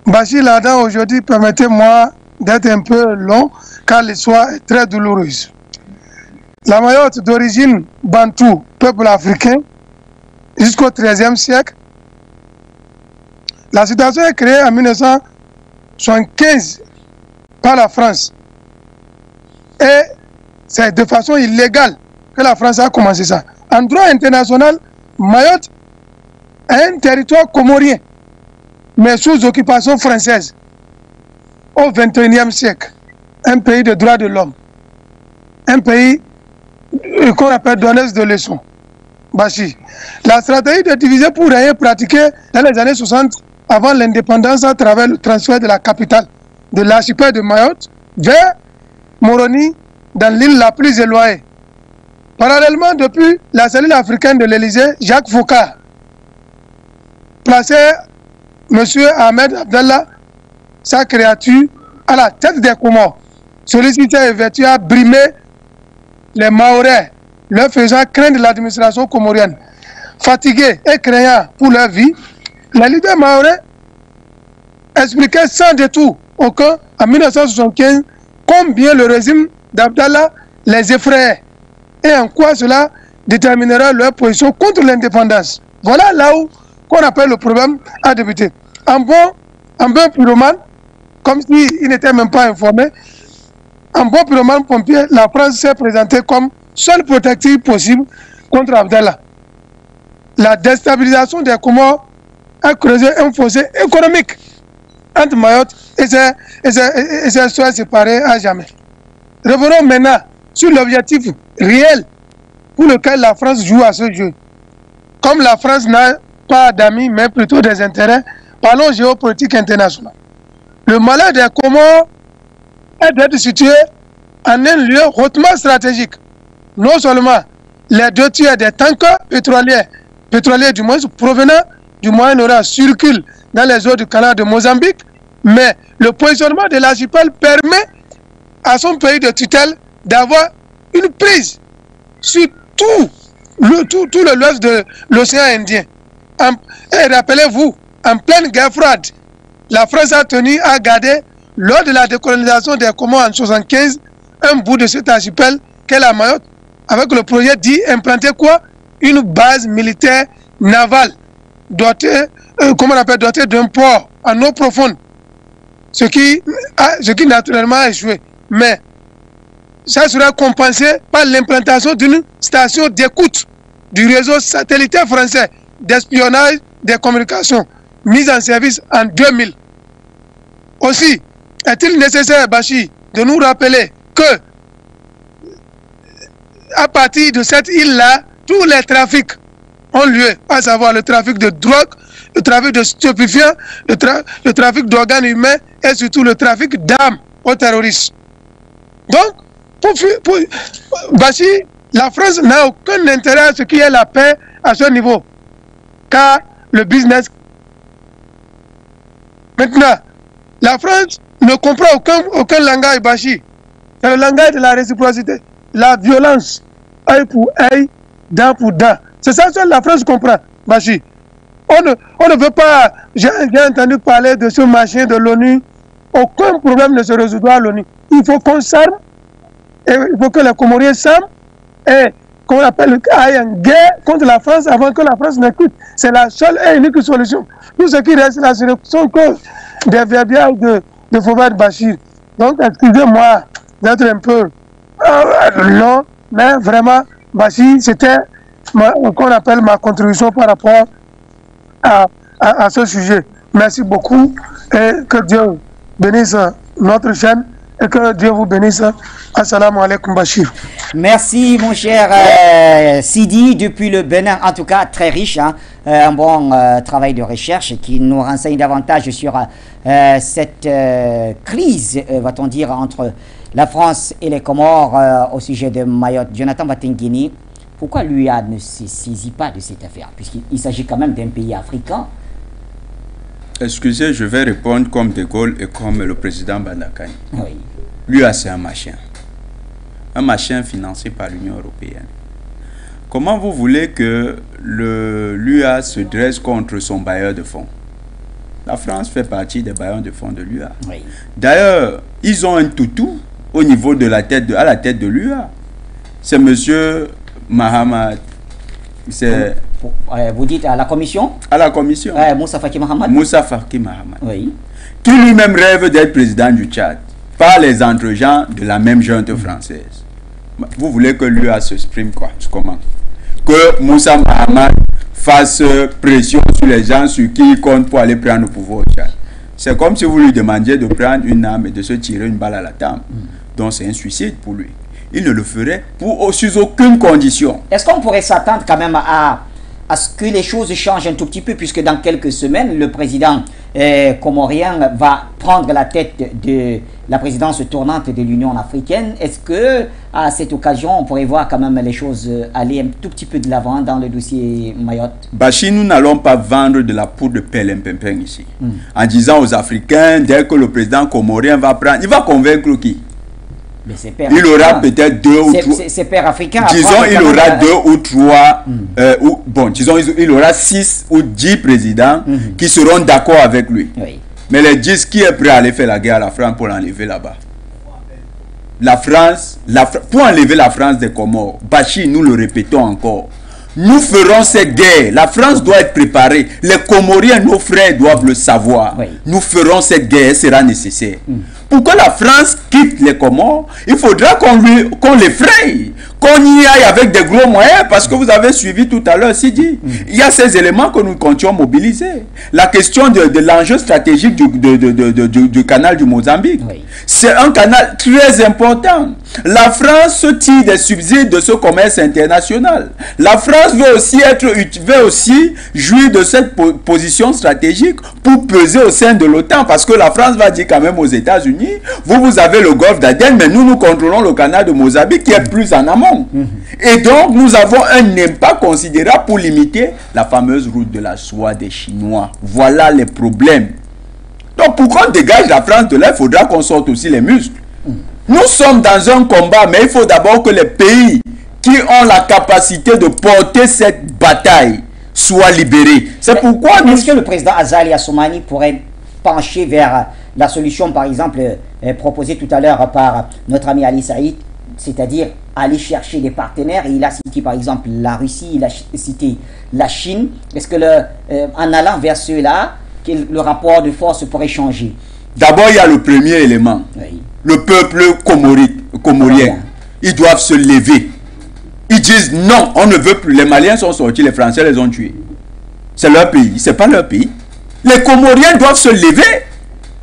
Bachir Ladan, aujourd'hui, permettez-moi d'être un peu long car l'histoire est très douloureuse. La Mayotte d'origine bantou, peuple africain, jusqu'au XIIIe siècle. La situation est créée en 1975 par la France. Et c'est de façon illégale que la France a commencé ça. En droit international, Mayotte est un territoire comorien, mais sous occupation française, au XXIe siècle. Un pays de droits de l'homme. Un pays qu'on appelle donneuse de leçons. Bachi. La stratégie de diviser pour rien pratiquée dans les années 60 avant l'indépendance à travers le transfert de la capitale de l'archipel de Mayotte vers Moroni dans l'île la plus éloignée. Parallèlement, depuis la cellule africaine de l'Élysée, Jacques Foucault plaçait M. Ahmed Abdallah, sa créature, à la tête des Comores. Celui-ci s'est évertué à brimer les Mahorais, leur faisant craindre l'administration comorienne. Fatigués et craignant pour leur vie, les leaders mahorais expliquaient sans détour aucun, en 1975, combien le régime d'Abdallah les effrayait et en quoi cela déterminera leur position contre l'indépendance. Voilà là où qu'on appelle le problème à débuter. En bon pyromane, comme s'il n'était même pas informé, en bon pyromane pompier, la France s'est présentée comme seul protecteur possible contre Abdallah. La déstabilisation des Comores a creusé un fossé économique entre Mayotte et ses soins séparés à jamais. Revenons maintenant sur l'objectif réel pour lequel la France joue à ce jeu. Comme la France n'a pas d'amis, mais plutôt des intérêts, parlons géopolitique internationale. Le malheur des Comores est d'être situé en un lieu hautement stratégique. Non seulement les 2 tiers des tankers pétroliers du moins provenant du Moyen-Orient circulent dans les eaux du canal de Mozambique, mais le positionnement de l'archipel permet à son pays de tutelle d'avoir une prise sur tout le l'ouest de l'océan Indien. Et rappelez-vous, en pleine guerre froide, la France a tenu à garder, lors de la décolonisation des Comores en 1975, un bout de cet archipel qu'est la Mayotte, avec le projet dit implanter quoi? Une base militaire navale dotée, dotée d'un port en eau profonde. Ce qui naturellement a échoué. Mais ça sera compensé par l'implantation d'une station d'écoute du réseau satellitaire français d'espionnage des communications, mise en service en 2000. Aussi, est-il nécessaire, Bachi, de nous rappeler que à partir de cette île-là, tous les trafics ont lieu, à savoir le trafic de drogue, le trafic de stupéfiants, le trafic d'organes humains et surtout le trafic d'armes aux terroristes. Donc, pour Bachir, la France n'a aucun intérêt à ce qu'il y ait la paix à ce niveau, car le business... Maintenant, la France ne comprend aucun langage Bachir. C'est le langage de la réciprocité, la violence, œil pour œil, dent pour dent. C'est ça que la France comprend, Bachir. On ne veut pas... J'ai entendu parler de ce machin de l'ONU. Aucun problème ne se résoudra à l'ONU. Il faut qu'on s'arme, et il faut que les Comoriens s'arment, et qu'on appelle une guerre contre la France avant que la France ne quitte. C'est la seule et unique solution. Tout ce qui reste là, ce ne sont que des verbiages de Fouad Bachir. Donc, excusez-moi d'être un peu long, mais vraiment, Bachir, c'était qu'on appelle ma contribution par rapport à ce sujet. Merci beaucoup et que Dieu bénisse notre chaîne et que Dieu vous bénisse. Assalamu alaikum Bachir. Merci mon cher Sidi depuis le Bénin, en tout cas très riche, hein, un bon travail de recherche qui nous renseigne davantage sur cette crise, va-t-on dire, entre la France et les Comores au sujet de Mayotte. Jonathan Batengini, pourquoi l'UA ne se saisit pas de cette affaire, puisqu'il s'agit quand même d'un pays africain? Excusez, je vais répondre comme De Gaulle et comme le président Bandakani. Oui. L'UA, c'est un machin financé par l'Union européenne. Comment vous voulez que l'UA se dresse contre son bailleur de fonds? La France fait partie des bailleurs de fonds de l'UA. Oui. D'ailleurs, ils ont un toutou au niveau de la tête à la tête de l'UA. C'est monsieur Mahamat. C'est... Vous dites à la commission? À la commission. Moussa Faki Mahamat. Moussa Faki Mahamat. Oui. Qui lui-même rêve d'être président du Tchad par les entre-gens de la même junte française. Vous voulez que l'UA s'exprime quoi? Comment? Que Moussa Mahamat fasse pression sur les gens sur qui il compte pour aller prendre le pouvoir au Tchad. C'est comme si vous lui demandiez de prendre une arme et de se tirer une balle à la tempe. Donc c'est un suicide pour lui. Il ne le ferait sous aucune condition. Est-ce qu'on pourrait s'attendre quand même à ce que les choses changent un tout petit peu, puisque dans quelques semaines, le président comorien va prendre la tête de la présidence tournante de l'Union africaine? Est-ce que à cette occasion, on pourrait voir quand même les choses aller un tout petit peu de l'avant dans le dossier Mayotte? Bachir, nous n'allons pas vendre de la poudre de perlimpinpin ici. En disant aux Africains, dès que le président comorien va prendre, il va convaincre qui? Il aura peut-être 2 ou 3. C'est père africain. Disons, il aura 2 ou 3. Bon, disons, il aura 6 ou 10 présidents qui seront d'accord avec lui. Oui. Mais les 10 qui est prêt à aller faire la guerre à la France pour l'enlever là-bas? La France, pour enlever la France des Comores, Bachir, nous le répétons encore, nous ferons cette guerre. La France doit être préparée. Les Comoriens, nos frères, doivent le savoir. Oui. Nous ferons cette guerre, elle sera nécessaire. Pour que la France quitte les Comores, il faudra qu'on les fraye, qu'on y aille avec des gros moyens, parce que vous avez suivi tout à l'heure, Sidi. Il y a ces éléments que nous comptions mobiliser. La question de l'enjeu stratégique du canal du Mozambique, oui. C'est un canal très important. La France se tire des subsides de ce commerce international. La France veut aussi jouir de cette position stratégique pour peser au sein de l'OTAN, parce que la France va dire quand même aux États-Unis, vous avez le golfe d'Aden, mais nous contrôlons le canal de Mozambique qui est plus en amont. Et donc, nous avons un impact considérable pour limiter la fameuse route de la soie des Chinois. Voilà les problèmes. Donc, pour qu'on dégage la France de là, il faudra qu'on sorte aussi les muscles. Nous sommes dans un combat, mais il faut d'abord que les pays qui ont la capacité de porter cette bataille soient libérés. C'est pourquoi nous... Est-ce que le président Azali Assoumani pourrait pencher vers la solution, par exemple, proposée tout à l'heure par notre ami Ali Saïd, c'est-à-dire aller chercher des partenaires? Il a cité par exemple la Russie, il a cité la Chine. Est-ce que en allant vers ceux-là, le rapport de force pourrait changer? D'abord, il y a le premier élément. Oui. Le peuple comorien. Ils doivent se lever. Ils disent non, on ne veut plus. Les Maliens sont sortis, les Français les ont tués. C'est leur pays, c'est pas leur pays. Les Comoriens doivent se lever.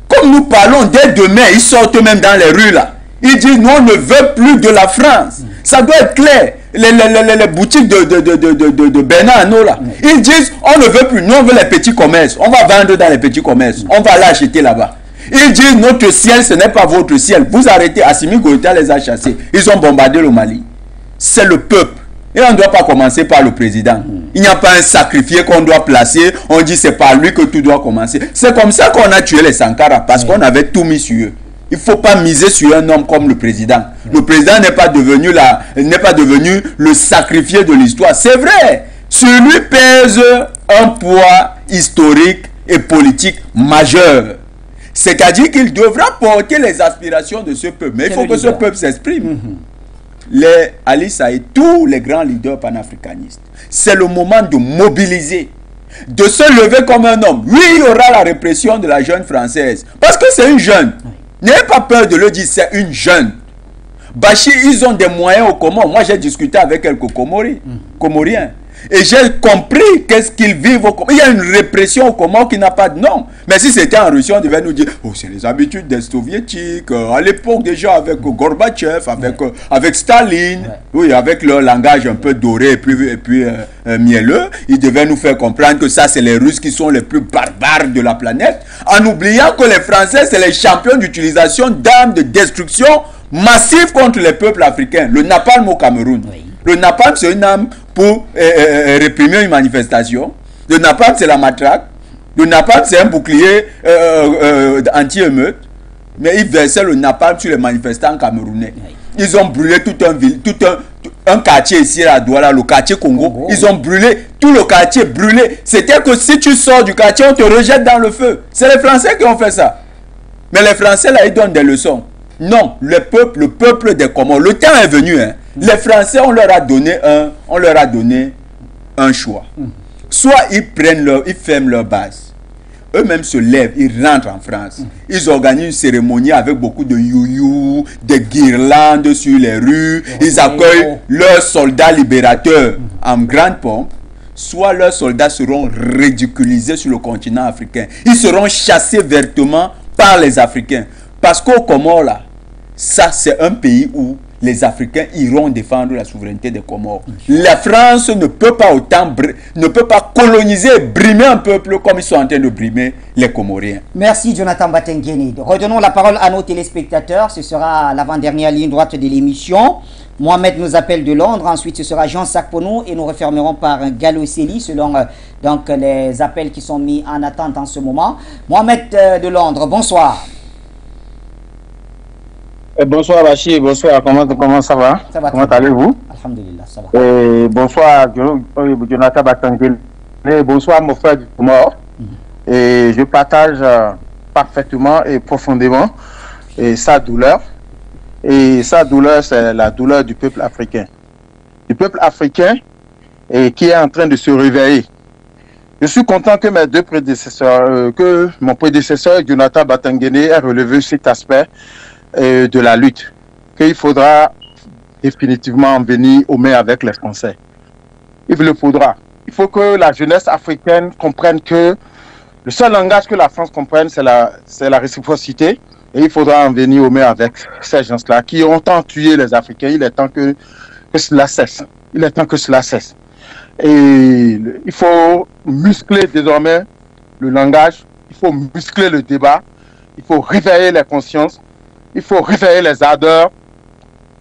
Comme nous parlons, dès demain, ils sortent même dans les rues là. Ils disent, nous, on ne veut plus de la France. Ça doit être clair. Les boutiques de Bernard-Arnault, là. Ils disent, on ne veut plus. Nous, on veut les petits commerces. On va vendre dans les petits commerces. On va aller acheter là-bas. Ils disent, notre ciel, ce n'est pas votre ciel. Vous arrêtez. Assimi Goïta les a chassés. Ils ont bombardé le Mali. C'est le peuple. Et on ne doit pas commencer par le président. Il n'y a pas un sacrifié qu'on doit placer. On dit, c'est par lui que tout doit commencer. C'est comme ça qu'on a tué les Sankara. Parce qu'on avait tout mis sur eux. Il ne faut pas miser sur un homme comme le président. Le président n'est pas devenu le sacrifié de l'histoire. C'est vrai. Sur lui pèse un poids historique et politique majeur. C'est-à-dire qu'il devra porter les aspirations de ce peuple. Mais il faut que ce peuple s'exprime. Les Ali Saïd, tous les grands leaders panafricanistes, c'est le moment de mobiliser, de se lever comme un homme. Oui, il y aura la répression de la jeune française. Parce que c'est une jeune. N'ayez pas peur de le dire, c'est une jeune. Bachir, ils ont des moyens au Comores. Moi, j'ai discuté avec quelques Comoriens. Et j'ai compris qu'est-ce qu'ils vivent au Comores. Il y a une répression au Comores qui n'a pas de nom. Mais si c'était en Russie, on devait nous dire, oh, c'est les habitudes des soviétiques. À l'époque, déjà, avec Gorbatchev, avec Staline, oui, avec leur langage un peu doré et puis mielleux, ils devaient nous faire comprendre que ça, c'est les Russes qui sont les plus barbares de la planète, en oubliant que les Français, c'est les champions d'utilisation d'armes de destruction massive contre les peuples africains. Le napalm au Cameroun. Oui. Le napalm, c'est une arme pour réprimer une manifestation. Le napalm, c'est la matraque. Le napalm, c'est un bouclier anti-émeute. Mais ils versaient le napalm sur les manifestants camerounais. Oui. Ils ont brûlé tout un quartier ici à Douala, le quartier Congo. Ils ont brûlé, tout le quartier brûlé. C'était que si tu sors du quartier, on te rejette dans le feu. C'est les Français qui ont fait ça. Mais les Français, là, ils donnent des leçons. Non, le peuple des Comores, le temps est venu. Hein. Les Français, on leur a donné un choix. Soit ils ferment leur base. Eux-mêmes se lèvent, ils rentrent en France. Ils organisent une cérémonie avec beaucoup de you-you, des guirlandes sur les rues. Ils accueillent leurs soldats libérateurs en grande pompe. Soit leurs soldats seront ridiculisés sur le continent africain. Ils seront chassés vertement par les Africains. Parce qu'au Comores, là, ça c'est un pays où les Africains iront défendre la souveraineté des Comores. La France ne peut pas coloniser et brimer un peuple comme ils sont en train de brimer les Comoriens. Merci Jonathan Batengene. Redonnons la parole à nos téléspectateurs. Ce sera l'avant-dernière ligne droite de l'émission. Mohamed nous appelle de Londres. Ensuite, ce sera Jean Sakponou et nous refermerons par Gallo Seli selon donc, les appels qui sont mis en attente en ce moment. Mohamed de Londres, bonsoir. Bonsoir Bachir, bonsoir, comment ça va? Ça va. Comment allez-vous? Alhamdulillah, ça va. Bonsoir Jonathan Batengene, bonsoir mon frère du Comores. Et je partage parfaitement et profondément sa douleur. Et sa douleur, c'est la douleur du peuple africain. Du peuple africain qui est en train de se réveiller. Je suis content que mes deux prédécesseurs, que mon prédécesseur Jonathan Batengene ait relevé cet aspect de la lutte, qu'il faudra définitivement en venir aux mains avec les Français. Il le faudra. Il faut que la jeunesse africaine comprenne que le seul langage que la France comprenne, c'est la réciprocité. Et il faudra en venir aux mains avec ces gens-là qui ont tant tué les Africains. Il est temps que cela cesse. Il est temps que cela cesse. Et il faut muscler désormais le langage. Il faut muscler le débat. Il faut réveiller les consciences. Il faut réveiller les ardeurs,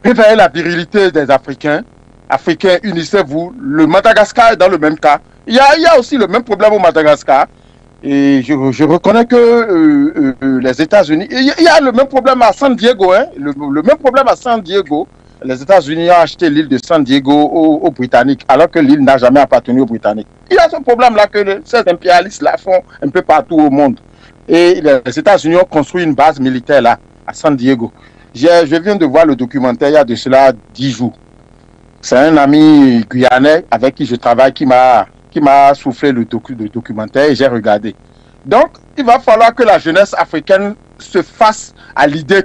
réveiller la virilité des Africains. Africains, unissez-vous. Le Madagascar est dans le même cas. Il y a aussi le même problème au Madagascar. Et je reconnais que les États-Unis... Il y a le même problème à San Diego. Hein, le même problème à San Diego. Les États-Unis ont acheté l'île de San Diego aux Britanniques, alors que l'île n'a jamais appartenu aux Britanniques. Il y a ce problème-là que ces impérialistes-là font un peu partout au monde. Et les États-Unis ont construit une base militaire là, à San Diego. Je viens de voir le documentaire il y a de cela 10 jours. C'est un ami guyanais avec qui je travaille qui m'a soufflé le documentaire et j'ai regardé. Donc, il va falloir que la jeunesse africaine se fasse à l'idée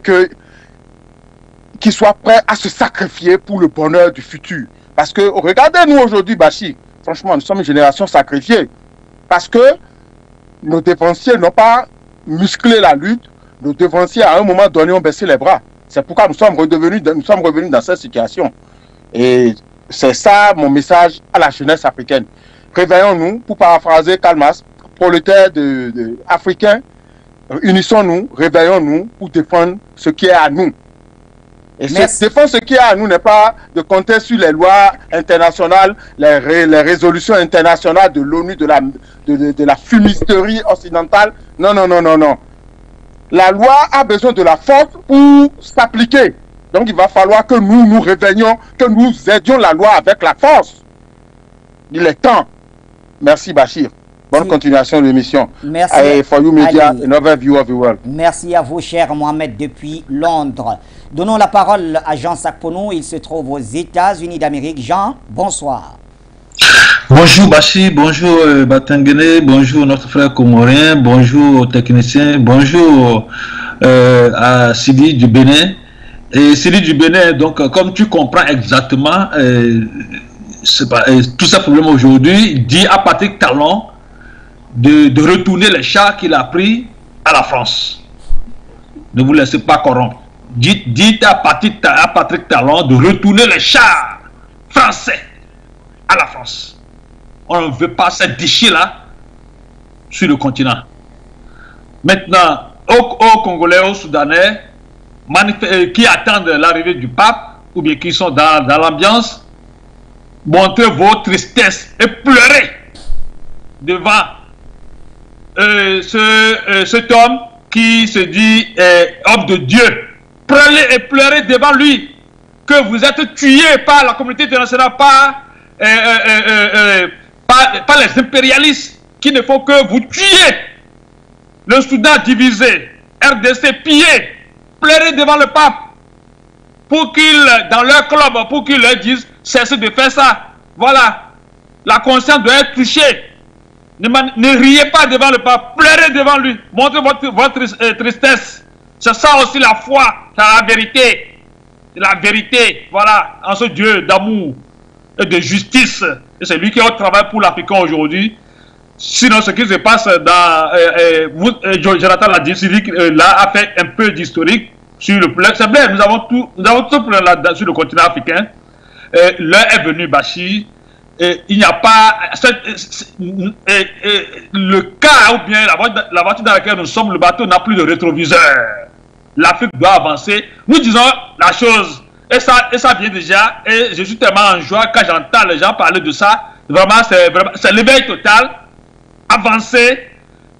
qu'ils soient prêts à se sacrifier pour le bonheur du futur. Parce que, regardez-nous aujourd'hui, Bachir, franchement, nous sommes une génération sacrifiée. Parce que nos défensiers n'ont pas musclé la lutte. Nos défensiers, à un moment donné, ont baissé les bras. C'est pourquoi nous sommes revenus dans cette situation. Et c'est ça mon message à la jeunesse africaine. Réveillons-nous, pour paraphraser Karl Marx, prolétaires africains, unissons-nous, réveillons-nous pour défendre ce qui est à nous. Et défendre ce qui est à nous n'est pas de compter sur les lois internationales, les résolutions internationales de l'ONU, de la fumisterie occidentale. Non, non, non, non, non. La loi a besoin de la force pour s'appliquer. Donc il va falloir que nous nous réveillions, que nous aidions la loi avec la force. Il est temps. Merci Bachir. Bonne continuation de l'émission. Merci. For You Media, another view of the world. Merci à vous, cher Mohamed, depuis Londres. Donnons la parole à Jean Sakponou. Il se trouve aux États-Unis d'Amérique. Jean, bonsoir. Bonjour Bachir, bonjour Batangene, bonjour notre frère comorien, bonjour aux techniciens, bonjour à Sidi du Bénin. Et Sidi du Bénin, donc comme tu comprends exactement, tout ça problème aujourd'hui, dit à Patrick Talon de retourner les chars qu'il a pris à la France. Ne vous laissez pas corrompre. Dites à Patrick Talon de retourner les chars français à la France. On ne veut pas cette déchet-là sur le continent. Maintenant, aux Congolais, aux Soudanais, qui attendent l'arrivée du pape, ou bien qui sont dans l'ambiance, montrez vos tristesses et pleurez devant cet homme qui se dit homme de Dieu. Prenez et pleurez devant lui que vous êtes tués par la communauté internationale, par les impérialistes qui ne font que vous tuer. Le Soudan divisé, RDC pillé, pleurez devant le pape pour qu'il, dans leur club, pour qu'ils leur disent cessez de faire ça. Voilà, la conscience doit être touchée. Ne riez pas devant le pape, pleurez devant lui, montrez votre tristesse. C'est ça aussi la foi, c'est la vérité. La vérité, voilà, en ce Dieu d'amour et de justice. Et c'est lui qui travaille pour l'Africain aujourd'hui. Sinon, ce qui se passe dans... Jonathan l'a dit, là a fait un peu d'historique sur le plan. C'est vrai, nous avons tout là sur le continent africain. L'heure est venue, Bachir. Il n'y a pas... le cas, ou bien la voiture dans laquelle nous sommes, le bateau n'a plus de rétroviseur. L'Afrique doit avancer. Nous disons la chose. Et ça vient déjà. Et je suis tellement en joie quand j'entends les gens parler de ça. Vraiment, c'est l'éveil total. Avancer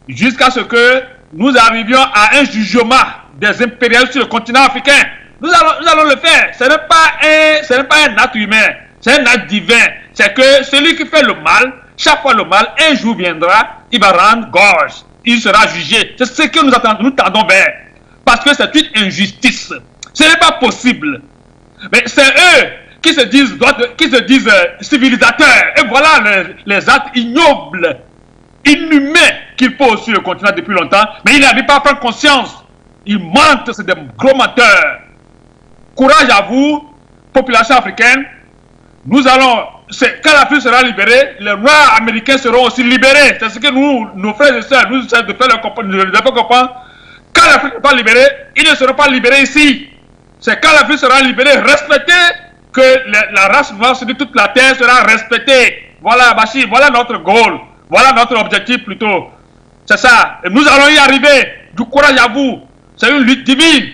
jusqu'à ce que nous arrivions à un jugement des impérialistes sur le continent africain. Nous allons le faire. Ce n'est pas un acte humain. C'est un acte divin. C'est que celui qui fait le mal, chaque fois le mal, un jour viendra, il va rendre gorge. Il sera jugé. C'est ce que nous tendons vers. Parce que c'est une injustice. Ce n'est pas possible. Mais c'est eux qui se disent civilisateurs. Et voilà les actes ignobles, inhumains qu'ils posent sur le continent depuis longtemps. Mais ils n'arrivent pas à prendre conscience. Ils mentent, c'est des gros menteurs. Courage à vous, population africaine. Nous allons, quand l'Afrique sera libérée, les Noirs américains seront aussi libérés. C'est ce que nos frères et sœurs, nous essayons de faire leur comprendre. Quand l'Afrique n'est pas libérée, ils ne seront pas libérés ici. C'est quand l'Afrique sera libérée, respectée, que la race noire sur toute la terre sera respectée. Voilà, Bachir, voilà notre goal. Voilà notre objectif plutôt. C'est ça. Et nous allons y arriver. Du courage à vous. C'est une lutte divine.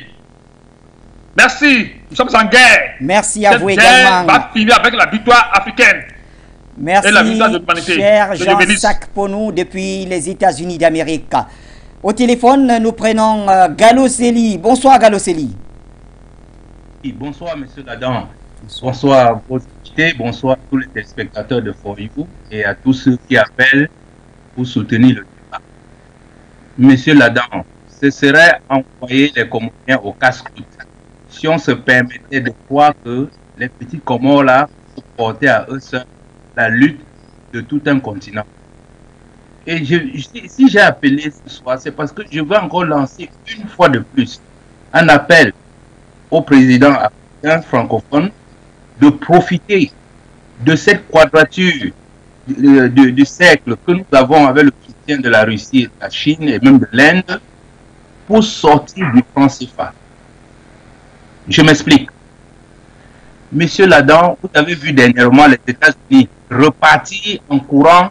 Merci. Nous sommes en guerre. Merci à vous également. On va finir avec la victoire africaine. Merci, et la victoire de l'humanité. Cher Jean Sakponou depuis les États-Unis d'Amérique. Au téléphone, nous prenons Gallo Seli. Bonsoir, Gallo Seli. Bonsoir, monsieur Ladan. Bonsoir à vos invités, bonsoir à tous les téléspectateurs de For You et à tous ceux qui appellent pour soutenir le débat. Monsieur Ladan, ce serait envoyer les Comoriens au casse-croûte si on se permettait de croire que les petits Comores là portaient à eux seuls la lutte de tout un continent. Et si j'ai appelé ce soir, c'est parce que je veux encore lancer une fois de plus un appel au président africain francophone de profiter de cette quadrature du cercle que nous avons avec le soutien de la Russie et de la Chine et même de l'Inde pour sortir du franc CFA. Je m'explique. Monsieur Ladan, vous avez vu dernièrement les États-Unis repartir en courant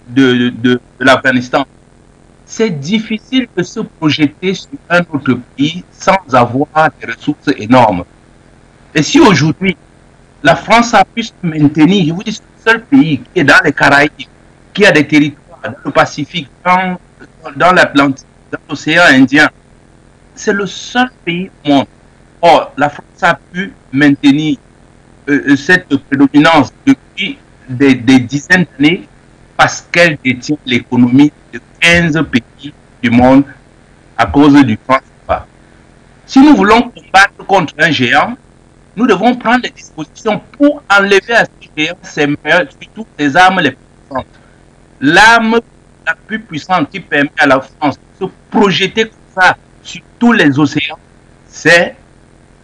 de l'Afghanistan. C'est difficile de se projeter sur un autre pays sans avoir des ressources énormes. Et si aujourd'hui, la France a pu se maintenir, je vous dis, c'est le seul pays qui est dans les Caraïbes, qui a des territoires dans le Pacifique, dans l'Atlantique, dans l'océan Indien, c'est le seul pays au monde. Or, la France a pu maintenir cette prédominance depuis des dizaines d'années parce qu'elle détient l'économie de 15 pays du monde à cause du franc CFA. Si nous voulons combattre contre un géant, nous devons prendre des dispositions pour enlever à ce géant surtout ses armes les plus puissantes. L'arme la plus puissante qui permet à la France de se projeter comme ça sur tous les océans, c'est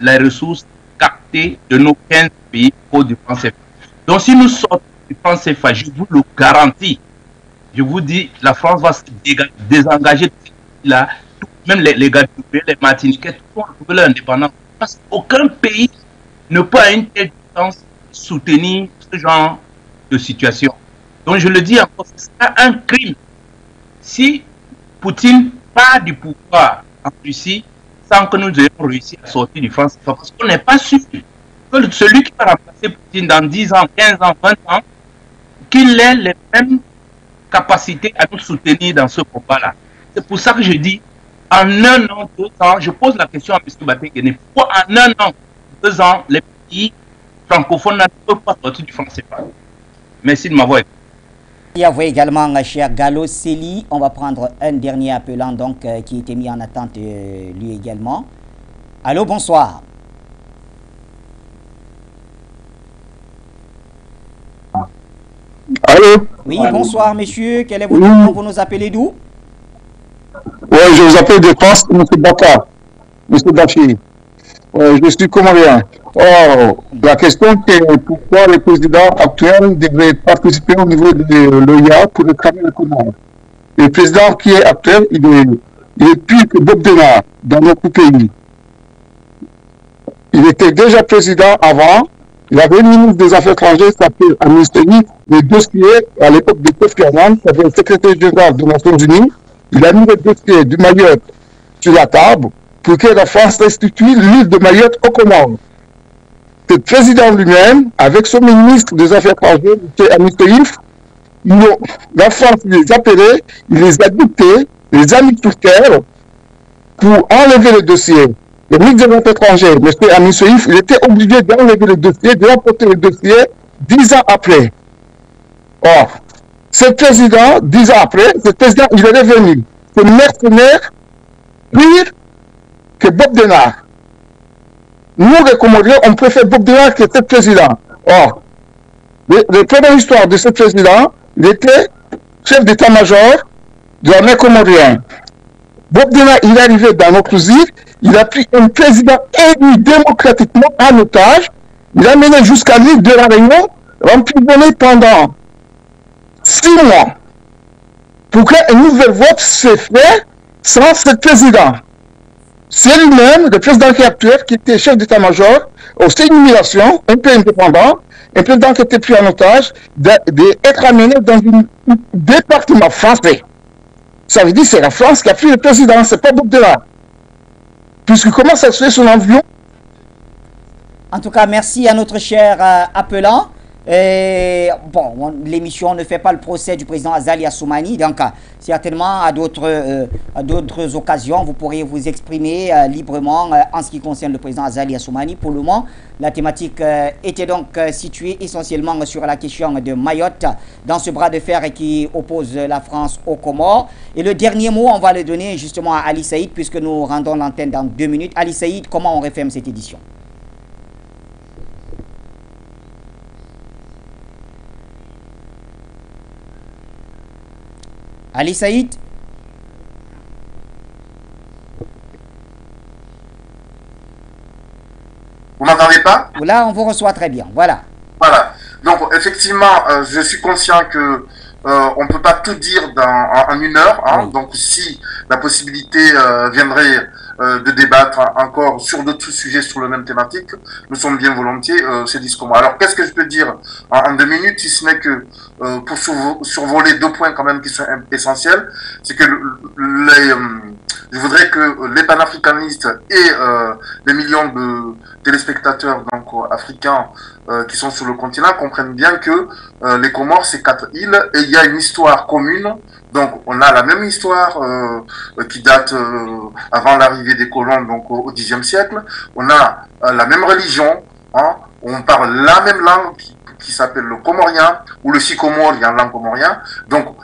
les ressources captées de nos 15 pays au du franc CFA. Donc si nous sortons du franc CFA, je vous le garantis, je vous dis, la France va se désengager de ces pays-là, même les Guadeloupéens, les Martiniquais, tout vont retrouver leur indépendance. Parce qu'aucun pays ne peut à une telle distance soutenir ce genre de situation. Donc je le dis encore, c'est un crime. Si Poutine part du pouvoir en Russie sans que nous ayons réussi à sortir du franc CFA, parce qu'on n'est pas sûr que celui qui va remplacer Poutine dans 10 ans, 15 ans, 20 ans, qu'il ait les mêmes capacités à nous soutenir dans ce combat-là. C'est pour ça que je dis, en 1 an, 2 ans, je pose la question à M. Baté-Guéné, pourquoi en 1 an, 2 ans, les pays francophones ne peuvent pas sortir du franc CFA? Merci de m'avoir écouté. Il y avait également, cher Gallo Célie, on va prendre un dernier appelant donc, qui était mis en attente lui également. Allô, bonsoir. Allô? Oui, bonsoir monsieur, quel est votre nom? Vous nous appelez d'où? Oui, je vous appelle de France, M. Baka, M. Bachi. Je suis comorien. Or, la question est pourquoi le président actuel devrait participer au niveau de l'OIA pour réclamer le Comores. Le président qui est actuel, il est plus que Bob Denard dans notre pays. Il était déjà président avant. Il avait une ministre des Affaires étrangères qui s'appelait Amnesty, le dossier à l'époque de Kofi Annan, qui avait le secrétaire général des Nations Unies. Il a mis le dossier du Mayotte sur la table pour que la France restitue l'île de Mayotte aux Comores. Le président lui-même, avec son ministre des Affaires étrangères, M. Amnesty, la France les appelait, il les a dictés, les a mis sur terre pour enlever le dossier. Le ministre des Affaires étrangères, M. Amin Soïf, il était obligé d'enlever le dossier, de rapporter le dossier 10 ans après. Or, ce président, 10 ans après, ce président, il est revenu. C'est mercenaire pire que Bob Denard. Nous, les Comoriens, on préfère Bob Denard que ce président. Or, la première histoire de ce président, il était chef d'état-major de l'armée comorienne. Bob Denard, il est arrivé dans notre île, il a pris un président élu démocratiquement en otage, il a mené jusqu'à l'île de la Réunion, emprisonné pendant 6 mois, pour qu'un nouvel vote se fait sans ce président. C'est lui-même, le président qui est actuel, qui était chef d'état-major, aussi une humiliation, un peu indépendant, un président qui était pris en otage, d'être amené dans un département français. Ça veut dire que c'est la France qui a pris le président, c'est pas Bob Denard. Puisque comment ça se fait son avion? En tout cas, merci à notre cher appelant. Bon, l'émission ne fait pas le procès du président Azali Assoumani, donc certainement à d'autres occasions, vous pourrez vous exprimer librement en ce qui concerne le président Azali Assoumani. Pour le moment, la thématique était donc située essentiellement sur la question de Mayotte, dans ce bras de fer qui oppose la France aux Comores. Et le dernier mot, on va le donner justement à Ali Saïd, puisque nous rendons l'antenne dans 2 minutes. Ali Saïd, comment on referme cette édition? Ali Saïd. Vous m'entendez pas? Là, on vous reçoit très bien. Voilà. Voilà. Donc, effectivement, je suis conscient que on ne peut pas tout dire en 1 heure. Hein. Oui. Donc, si la possibilité viendrait de débattre encore sur d'autres sujets sur le même thématique, nous sommes bien volontiers ces discours. Alors, qu'est-ce que je peux dire en 2 minutes, si ce n'est que pour survoler 2 points quand même qui sont essentiels, c'est que je voudrais que les panafricanistes et les millions de téléspectateurs donc africains qui sont sur le continent comprennent bien que les Comores, c'est 4 îles et il y a une histoire commune. Donc, on a la même histoire qui date avant l'arrivée des colons, donc au Xe siècle. On a la même religion, hein, on parle la même langue qui s'appelle le comorien ou le sycomorien, langue comorien. Donc,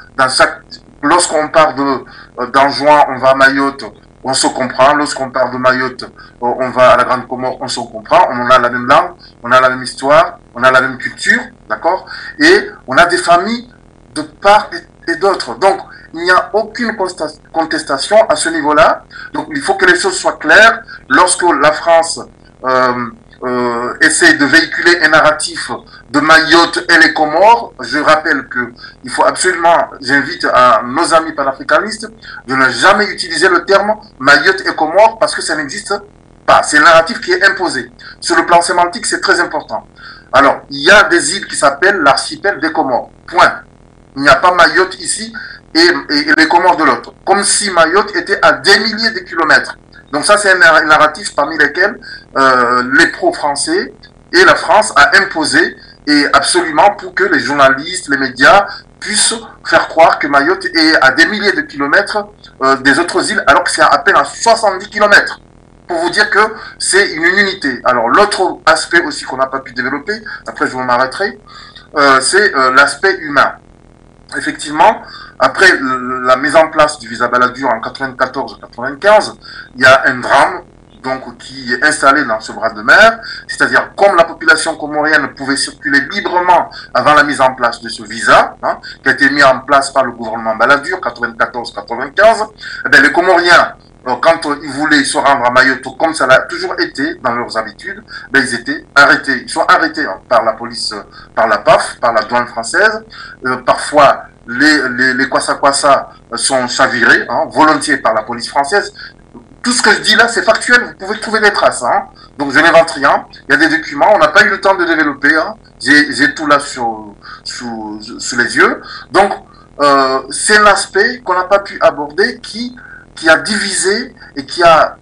lorsqu'on part d'Anjouan, on va à Mayotte, on se comprend. Lorsqu'on part de Mayotte, on va à la Grande Comore, on se comprend. On a la même langue, on a la même histoire, on a la même culture, d'accord? Et on a des familles de part et d'autre. Donc, il n'y a aucune contestation à ce niveau-là. Donc, il faut que les choses soient claires. Lorsque la France essaie de véhiculer un narratif de Mayotte et les Comores, je rappelle que il faut absolument, j'invite à nos amis panafricanistes de ne jamais utiliser le terme Mayotte et Comores parce que ça n'existe pas. C'est un narratif qui est imposé. Sur le plan sémantique, c'est très important. Alors, il y a des îles qui s'appellent l'archipel des Comores. Point. Il n'y a pas Mayotte ici et les Comores de l'autre. Comme si Mayotte était à des milliers de kilomètres. Donc ça, c'est un narratif parmi lesquels les pro-français et la France a imposé et absolument pour que les journalistes, les médias puissent faire croire que Mayotte est à des milliers de kilomètres des autres îles alors que c'est à peine à 70 kilomètres. Pour vous dire que c'est une unité. Alors l'autre aspect aussi qu'on n'a pas pu développer, après je m'arrêterai, c'est l'aspect humain. Effectivement, après la mise en place du visa Balladur en 94-95, il y a un drame donc qui est installé dans ce bras de mer, c'est-à-dire comme la population comorienne pouvait circuler librement avant la mise en place de ce visa, hein, qui a été mis en place par le gouvernement Balladur 94-95, eh bien, les Comoriens, quand ils voulaient se rendre à Mayotte, comme ça l'a toujours été dans leurs habitudes, ben, ils étaient arrêtés. Ils sont arrêtés par la police, par la PAF, par la douane française. Parfois, les Kwassa sont chavirés, hein, volontiers par la police française. Tout ce que je dis là, c'est factuel, vous pouvez trouver des traces. Hein. Donc je n'invente rien, il y a des documents, on n'a pas eu le temps de développer. Hein. J'ai tout là sous les yeux. Donc, c'est l'aspect qu'on n'a pas pu aborder qui a divisé et qui a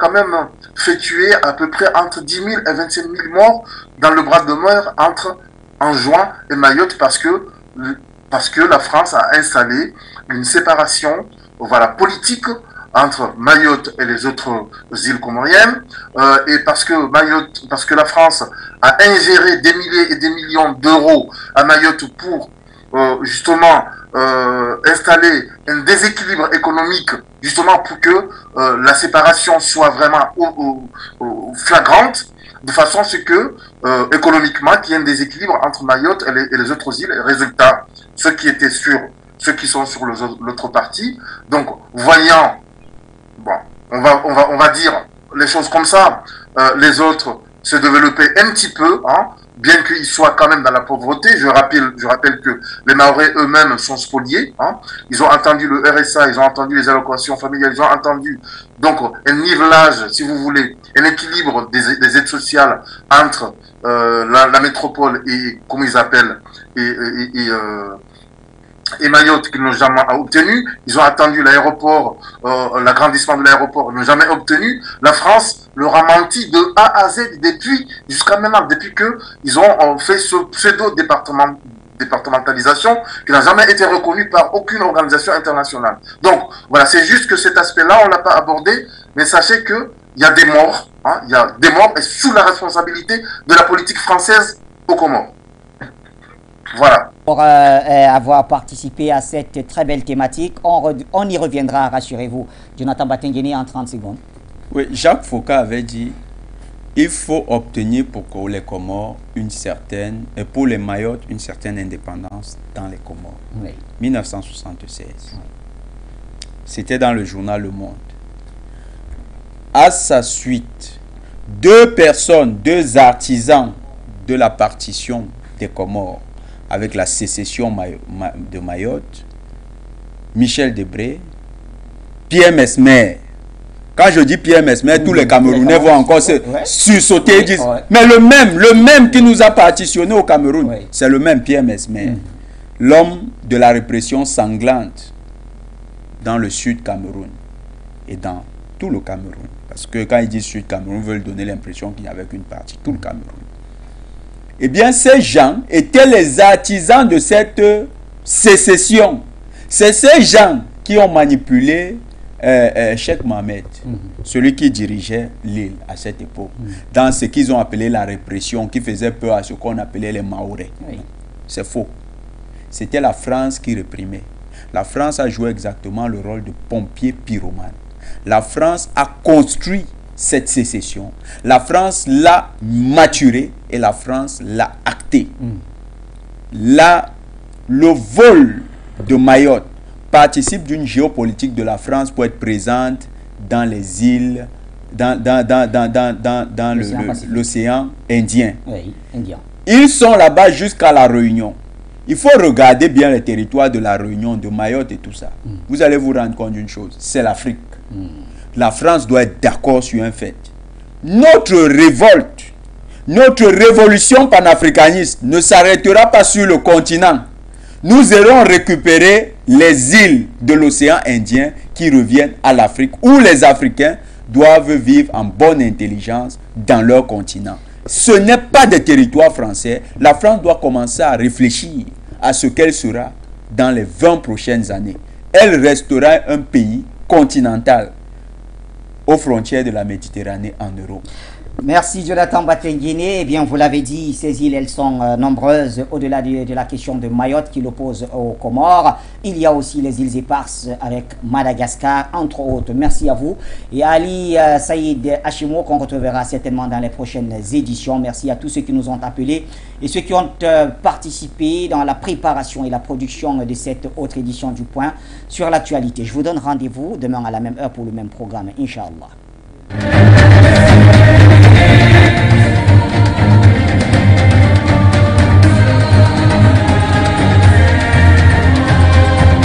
quand même fait tuer à peu près entre 10 000 et 25 000 morts dans le bras de mer entre Anjouan et Mayotte parce que la France a installé une séparation politique entre Mayotte et les autres îles comoriennes et parce que la France a ingéré des milliers et des millions d'euros à Mayotte pour justement installer un déséquilibre économique justement pour que la séparation soit vraiment flagrante de façon à ce que économiquement qu'il y ait un déséquilibre entre Mayotte et les autres îles. Résultat, ceux qui sont sur l'autre partie, donc voyant, bon, on va dire les choses comme ça, les autres se développer un petit peu, hein, bien qu'ils soient quand même dans la pauvreté. Je rappelle que les Mahorais eux-mêmes sont spoliés. Hein. Ils ont entendu le RSA, ils ont entendu les allocations familiales, ils ont entendu donc un nivelage, si vous voulez, un équilibre des aides sociales entre la métropole et, comme ils appellent, et Mayotte qu'ils n'ont jamais obtenu. Ils ont attendu l'aéroport, l'agrandissement de l'aéroport, ils n'ont jamais obtenu. La France leur a menti de A à Z jusqu'à maintenant, depuis que ils ont fait ce pseudo-départementalisation qui n'a jamais été reconnue par aucune organisation internationale. Donc, voilà, c'est juste que cet aspect-là, on l'a pas abordé, mais sachez que il y a des morts, hein, il y a des morts et sous la responsabilité de la politique française aux Comores. Voilà. Pour avoir participé à cette très belle thématique, on y reviendra, rassurez-vous. Jonathan Batengeni en 30 secondes. Oui, Jacques Foucault avait dit il faut obtenir pour les Comores et pour les Mayotte une certaine indépendance dans les Comores. Oui. 1976. Oui. C'était dans le journal Le Monde. À sa suite, deux artisans de la partition des Comores avec la sécession de Mayotte, Michel Debré, Pierre Mesmer, Quand je dis Pierre Mesmer, tous les Camerounais vont encore se sursauter et disent, mais le même qui nous a partitionné au Cameroun, c'est le même Pierre Mesmer. L'homme de la répression sanglante dans le sud Cameroun et dans tout le Cameroun. Parce que quand ils disent sud Cameroun, ils veulent donner l'impression qu'il n'y avait qu'une partie, tout le Cameroun. Eh bien, ces gens étaient les artisans de cette sécession. C'est ces gens qui ont manipulé Cheikh Mohamed, celui qui dirigeait l'île à cette époque, dans ce qu'ils ont appelé la répression, qui faisait peur à ce qu'on appelait les Mahorais. C'est faux. C'était la France qui réprimait. La France a joué exactement le rôle de pompier pyromane. La France a construit cette sécession. La France l'a maturée et la France l'a actée. Le vol de Mayotte participe d'une géopolitique de la France pour être présente dans les îles, dans l'océan Indien. Oui, Indien. Ils sont là-bas jusqu'à la Réunion. Il faut regarder bien les territoires de la Réunion, de Mayotte et tout ça. Vous allez vous rendre compte d'une chose, c'est l'Afrique. La France doit être d'accord sur un fait. Notre révolte, notre révolution panafricaniste ne s'arrêtera pas sur le continent. Nous irons récupérer les îles de l'océan Indien qui reviennent à l'Afrique, où les Africains doivent vivre en bonne intelligence dans leur continent. Ce n'est pas des territoires français. La France doit commencer à réfléchir à ce qu'elle sera dans les 20 prochaines années. Elle restera un pays continental aux frontières de la Méditerranée en Europe. Merci Jonathan Batengene. Eh bien, vous l'avez dit, ces îles, elles sont nombreuses. Au-delà de la question de Mayotte qui l'oppose aux Comores, il y a aussi les îles éparses avec Madagascar, entre autres. Merci à vous. Et Ali Saïd Hachimo, qu'on retrouvera certainement dans les prochaines éditions. Merci à tous ceux qui nous ont appelés et ceux qui ont participé dans la préparation et la production de cette autre édition du Point sur l'actualité. Je vous donne rendez-vous demain à la même heure pour le même programme, Inch'Allah.